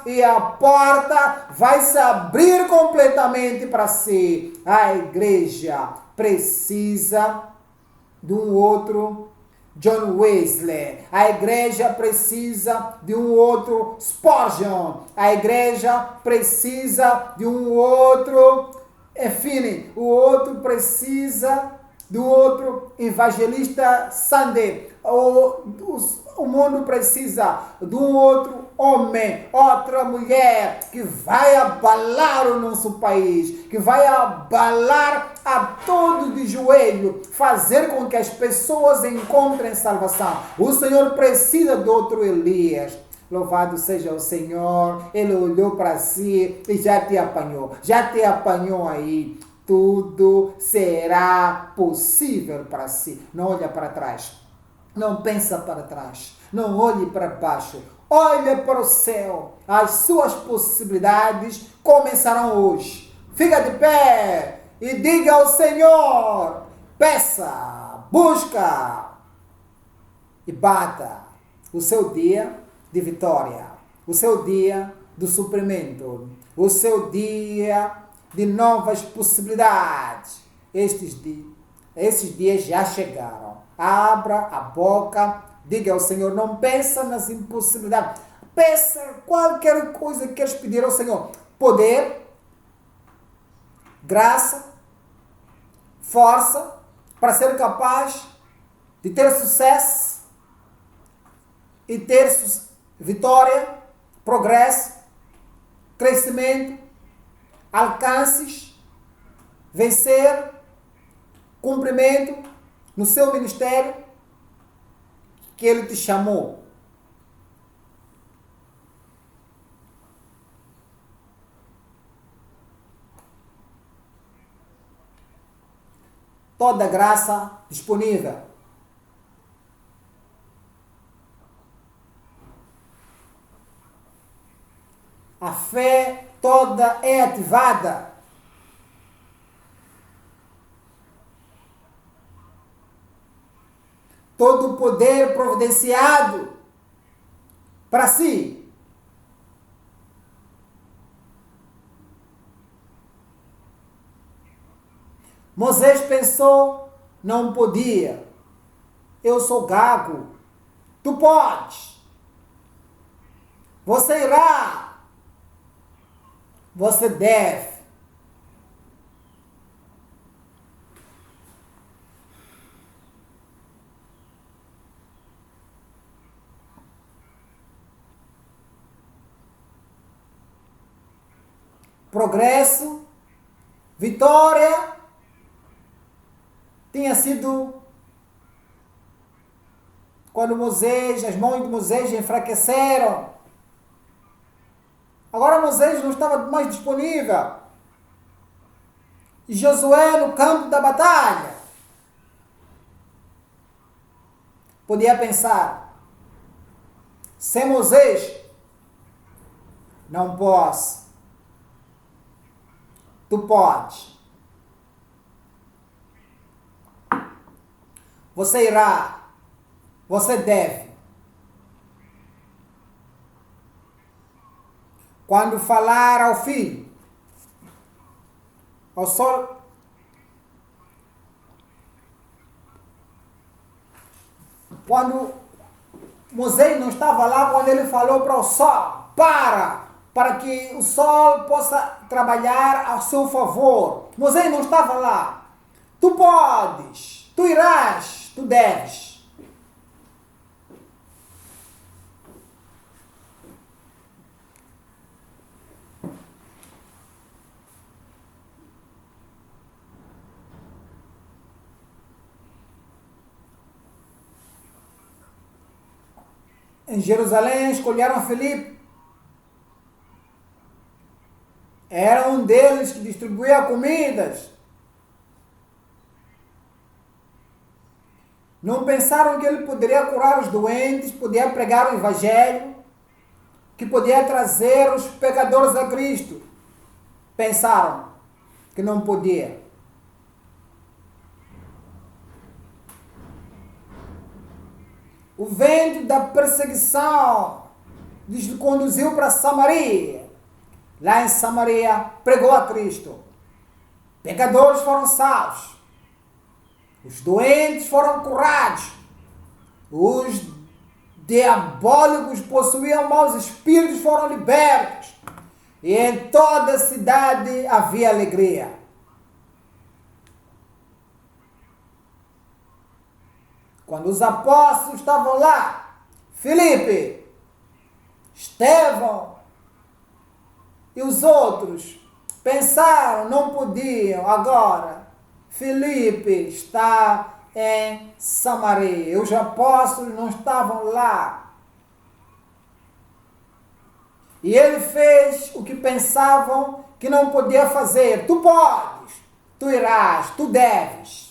Speaker 1: e a porta vai se abrir completamente para si. A igreja precisa de um outro John Wesley. A igreja precisa de um outro Spurgeon. A igreja precisa de um outro, enfim, o outro precisa do outro evangelista Sunday. O mundo precisa de um outro homem, outra mulher que vai abalar o nosso país, que vai abalar a todo de joelho, fazer com que as pessoas encontrem salvação. O Senhor precisa de outro Elias. Louvado seja o Senhor, Ele olhou para si e já te apanhou aí. Tudo será possível para si. Não olha para trás. Não pensa para trás. Não olhe para baixo. Olhe para o céu. As suas possibilidades começarão hoje. Fica de pé e diga ao Senhor. Peça, busca e bata. O seu dia de vitória. O seu dia do suprimento. O seu dia de novas possibilidades. Esses dias já chegaram. Abra a boca, diga ao Senhor, não pensa nas impossibilidades. Peça qualquer coisa que queres pedir ao Senhor. Poder, graça, força, para ser capaz de ter sucesso e ter vitória, progresso, crescimento, alcances, vencer, cumprimento no seu ministério que Ele te chamou. Toda graça disponível. A fé toda é ativada. Todo o poder providenciado para si. Moisés pensou, não podia. Eu sou gago. Tu podes. Você irá. Você deve. Progresso vitória tinha sido quando Moisés, as mãos de Moisés enfraqueceram. Agora Moisés não estava mais disponível. E Josué no campo da batalha. Podia pensar, sem Moisés, não posso. Tu podes. Você irá. Você deve. Quando falar ao filho, ao sol, quando Moisés não estava lá, quando ele falou para o sol, para que o sol possa trabalhar a seu favor. Moisés não estava lá. Tu podes, tu irás, tu deves. Em Jerusalém escolheram Filipe. Era um deles que distribuía comidas. Não pensaram que ele poderia curar os doentes, poderia pregar o evangelho, que poderia trazer os pecadores a Cristo. Pensaram que não podia. O vento da perseguição lhes conduziu para Samaria. Lá em Samaria, pregou a Cristo. Pecadores foram salvos. Os doentes foram curados. Os diabólicos possuíam maus espíritos foram libertos. E em toda a cidade havia alegria. Quando os apóstolos estavam lá, Filipe, Estevão e os outros pensaram, não podiam. Agora, Filipe está em Samaria. Os apóstolos não estavam lá. E ele fez o que pensavam que não podia fazer. Tu podes, tu irás, tu deves.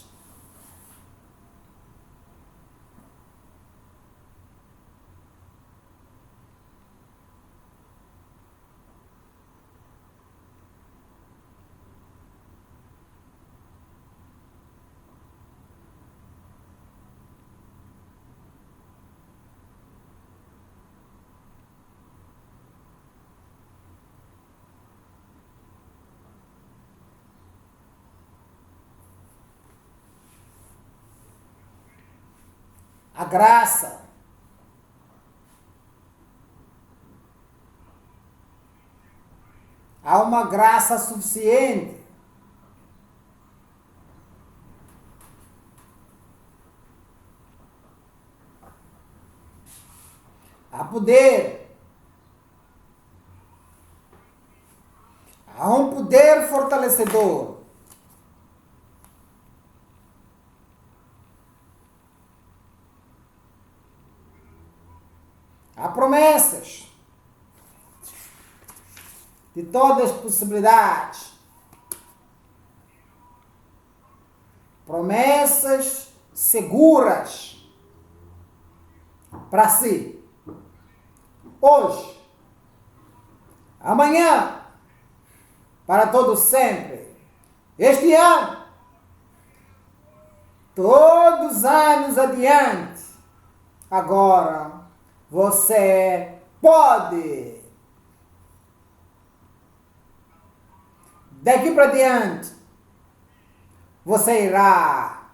Speaker 1: A graça. Há uma graça suficiente. Há poder. Há um poder fortalecedor. Há promessas de todas as possibilidades. Promessas seguras para si. Hoje, amanhã, para todo sempre. Este ano, todos os anos adiante. Agora, você pode. Daqui para diante, você irá.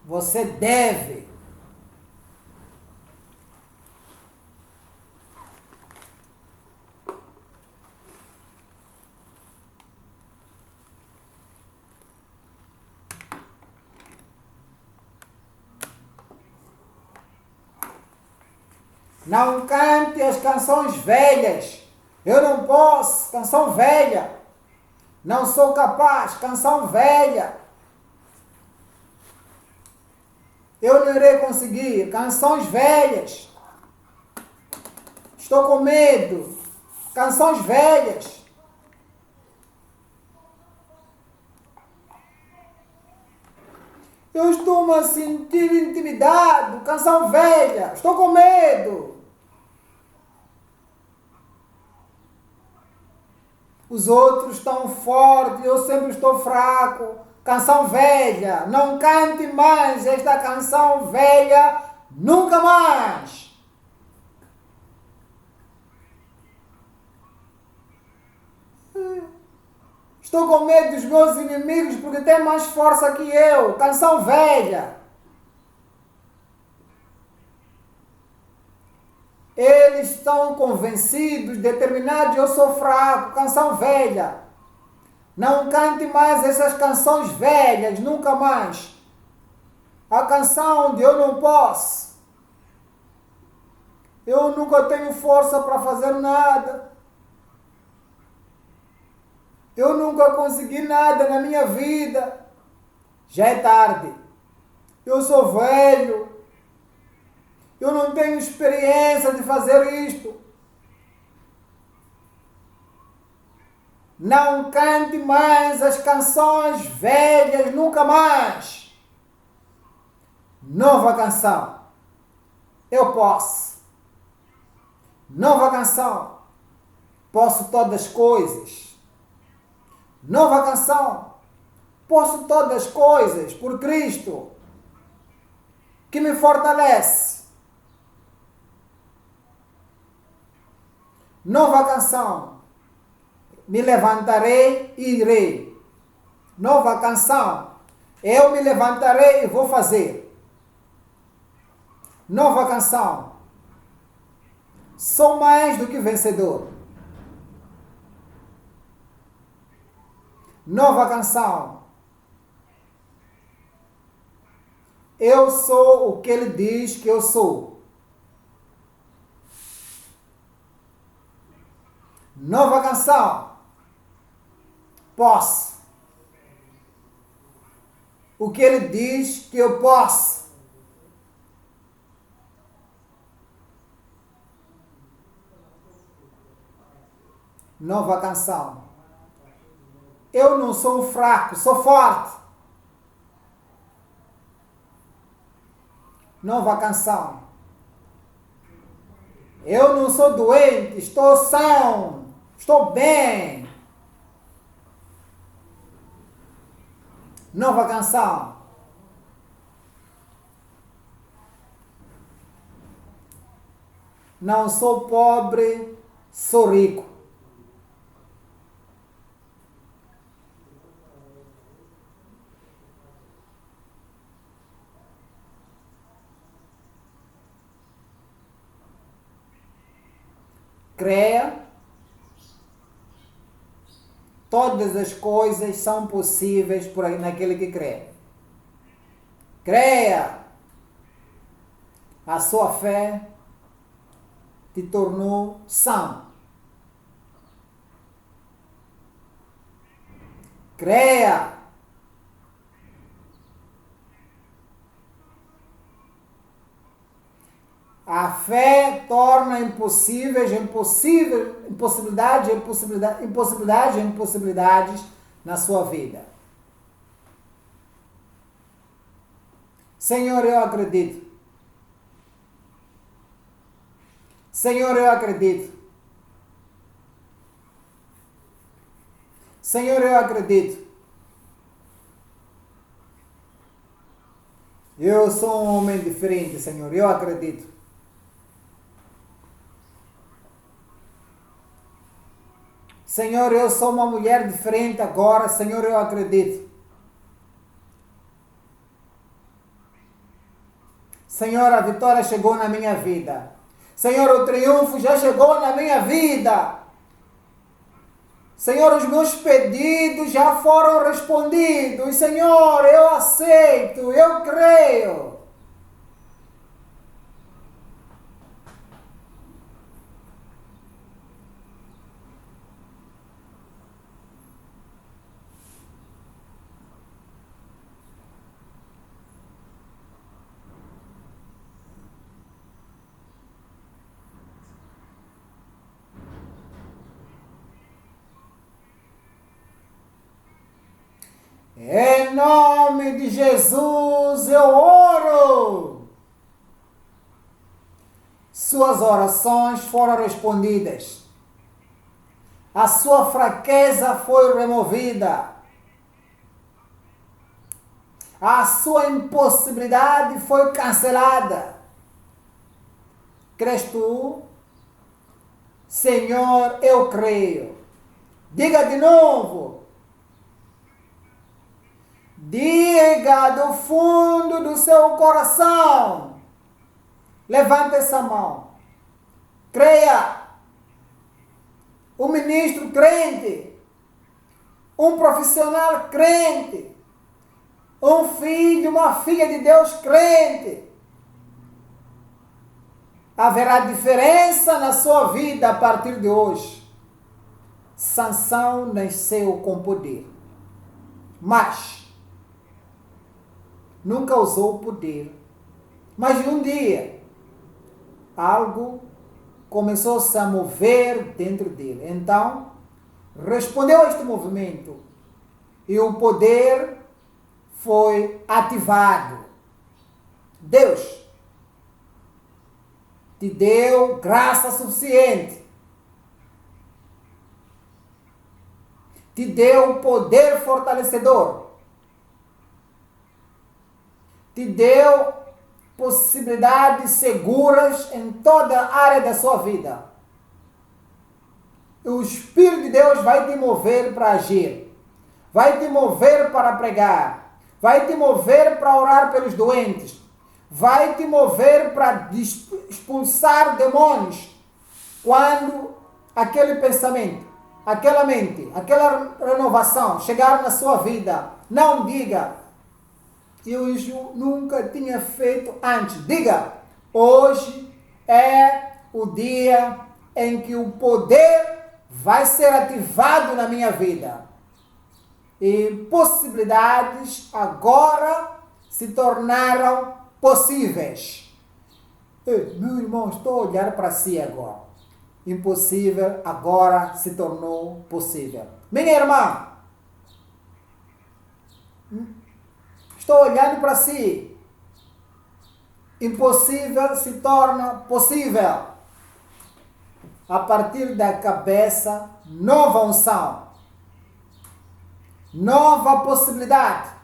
Speaker 1: Você deve. Não cante as canções velhas. Eu não posso, canção velha. Não sou capaz, canção velha. Eu não irei conseguir, canções velhas. Estou com medo, canções velhas. Eu estou a sentir intimidado, canção velha. Estou com medo. Os outros estão fortes, eu sempre estou fraco. Canção velha. Não cante mais esta canção velha, nunca mais. Estou com medo dos meus inimigos porque têm mais força que eu. Canção velha. Eles estão convencidos, determinados, eu sou fraco. Canção velha. Não cante mais essas canções velhas, nunca mais. A canção de eu não posso. Eu nunca tenho força para fazer nada. Eu nunca consegui nada na minha vida. Já é tarde. Eu sou velho. Eu não tenho experiência de fazer isto. Não cante mais as canções velhas, nunca mais. Nova canção. Eu posso. Nova canção. Posso todas as coisas. Nova canção. Posso todas as coisas por Cristo, que me fortalece. Nova canção. Me levantarei e irei. Nova canção. Eu me levantarei e vou fazer. Nova canção. Sou mais do que vencedor. Nova canção. Eu sou o que ele diz que eu sou. Nova canção. Posso. O que ele diz que eu posso. Nova canção. Eu não sou fraco, sou forte. Nova canção. Eu não sou doente, estou são, estou bem. Nova canção. Não sou pobre, sou rico. Creia. Todas as coisas são possíveis por aí naquele que crê. Creia. A sua fé te tornou são. Creia. A fé torna impossíveis impossibilidades na sua vida. Senhor, eu acredito. Senhor, eu acredito. Senhor, eu acredito. Eu sou um homem diferente, Senhor, eu acredito. Senhor, eu sou uma mulher diferente agora, Senhor, eu acredito. Senhor, a vitória chegou na minha vida. Senhor, o triunfo já chegou na minha vida. Senhor, os meus pedidos já foram respondidos. Senhor, eu aceito, eu creio. Em nome de Jesus eu oro. Suas orações foram respondidas. A sua fraqueza foi removida. A sua impossibilidade foi cancelada. Crês tu? Senhor, eu creio. Diga de novo. Diga do fundo do seu coração. Levante essa mão. Creia. Um ministro crente. Um profissional crente. Um filho, uma filha de Deus crente. Haverá diferença na sua vida a partir de hoje. Sansão nasceu com poder. Mas nunca usou o poder. Mas um dia, algo começou-se a mover dentro dele. Então, respondeu a este movimento. E o poder foi ativado. Deus te deu graça suficiente. Te deu poder fortalecedor. Te deu possibilidades seguras em toda a área da sua vida. O Espírito de Deus vai te mover para agir. Vai te mover para pregar. Vai te mover para orar pelos doentes. Vai te mover para expulsar demônios. Quando aquele pensamento, aquela mente, aquela renovação chegar na sua vida, não diga, eu nunca tinha feito antes. Diga, hoje é o dia em que o poder vai ser ativado na minha vida. E possibilidades agora se tornaram possíveis. Meu irmão, estou a olhar para si agora. Impossível agora se tornou possível. Minha irmã, estou olhando para si. Impossível se torna possível. A partir da cabeça, nova unção. Nova possibilidade.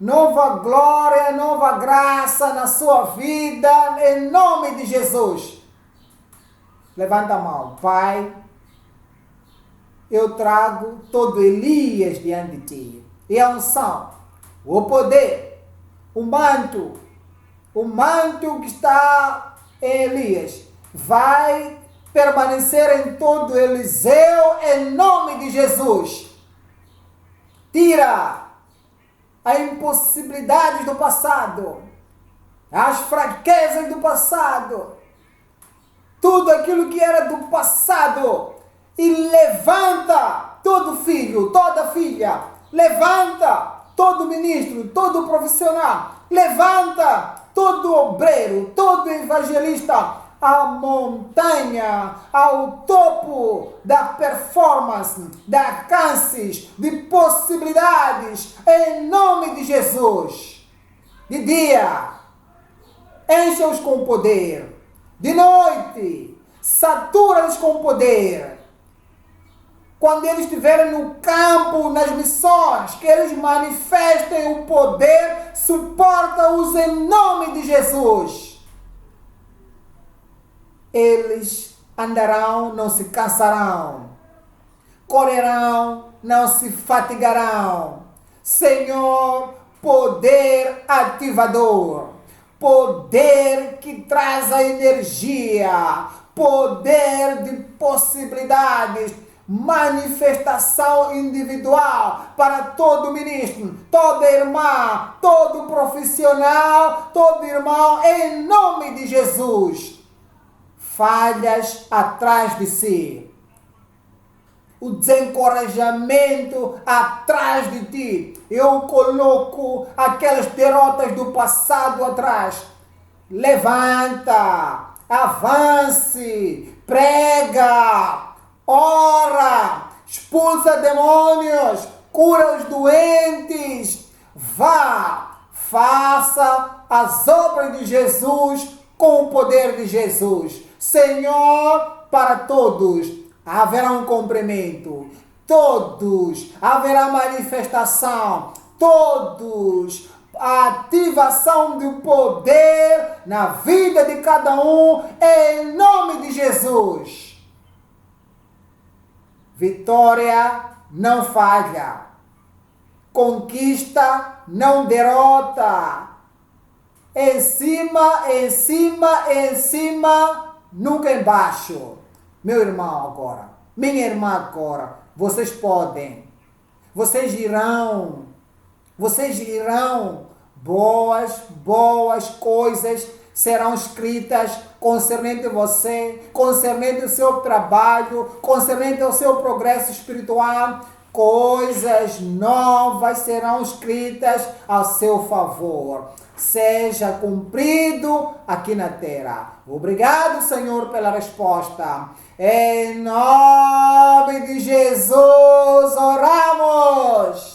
Speaker 1: Nova glória, nova graça na sua vida, em nome de Jesus. Levanta a mão. Pai, eu trago todo Elias diante de ti. E a unção, o poder, o manto que está em Elias, vai permanecer em todo Eliseu, em nome de Jesus. Tira a impossibilidade do passado, as fraquezas do passado, tudo aquilo que era do passado, e levanta todo filho, toda filha, levanta todo ministro, todo profissional, levanta todo obreiro, todo evangelista, a montanha, ao topo da performance, de alcances, de possibilidades, em nome de Jesus. De dia, encha-os com poder. De noite, satura-os com poder. Quando eles estiverem no campo, nas missões, que eles manifestem o poder, suporta-os em nome de Jesus. Eles andarão, não se cansarão. Correrão, não se fatigarão. Senhor, poder ativador. Poder que traz a energia. Poder de possibilidades. Manifestação individual para todo ministro, toda irmã, todo profissional, todo irmão, em nome de Jesus. Falhas atrás de si, o desencorajamento atrás de ti. Eu coloco aquelas derrotas do passado atrás. Levanta, avance, prega, ora, expulsa demônios, cura os doentes. Vá, faça as obras de Jesus com o poder de Jesus. Senhor, para todos haverá um cumprimento, todos haverá manifestação, todos a ativação do poder na vida de cada um, em nome de Jesus. Vitória não falha, conquista não derrota. Em cima, em cima, em cima, nunca embaixo. Meu irmão agora, minha irmã agora, vocês podem, vocês irão, boas coisas serão escritas concernente você, concernente o seu trabalho, concernente o seu progresso espiritual. Coisas novas serão escritas a seu favor. Seja cumprido aqui na terra. Obrigado, Senhor, pela resposta. Em nome de Jesus, oramos.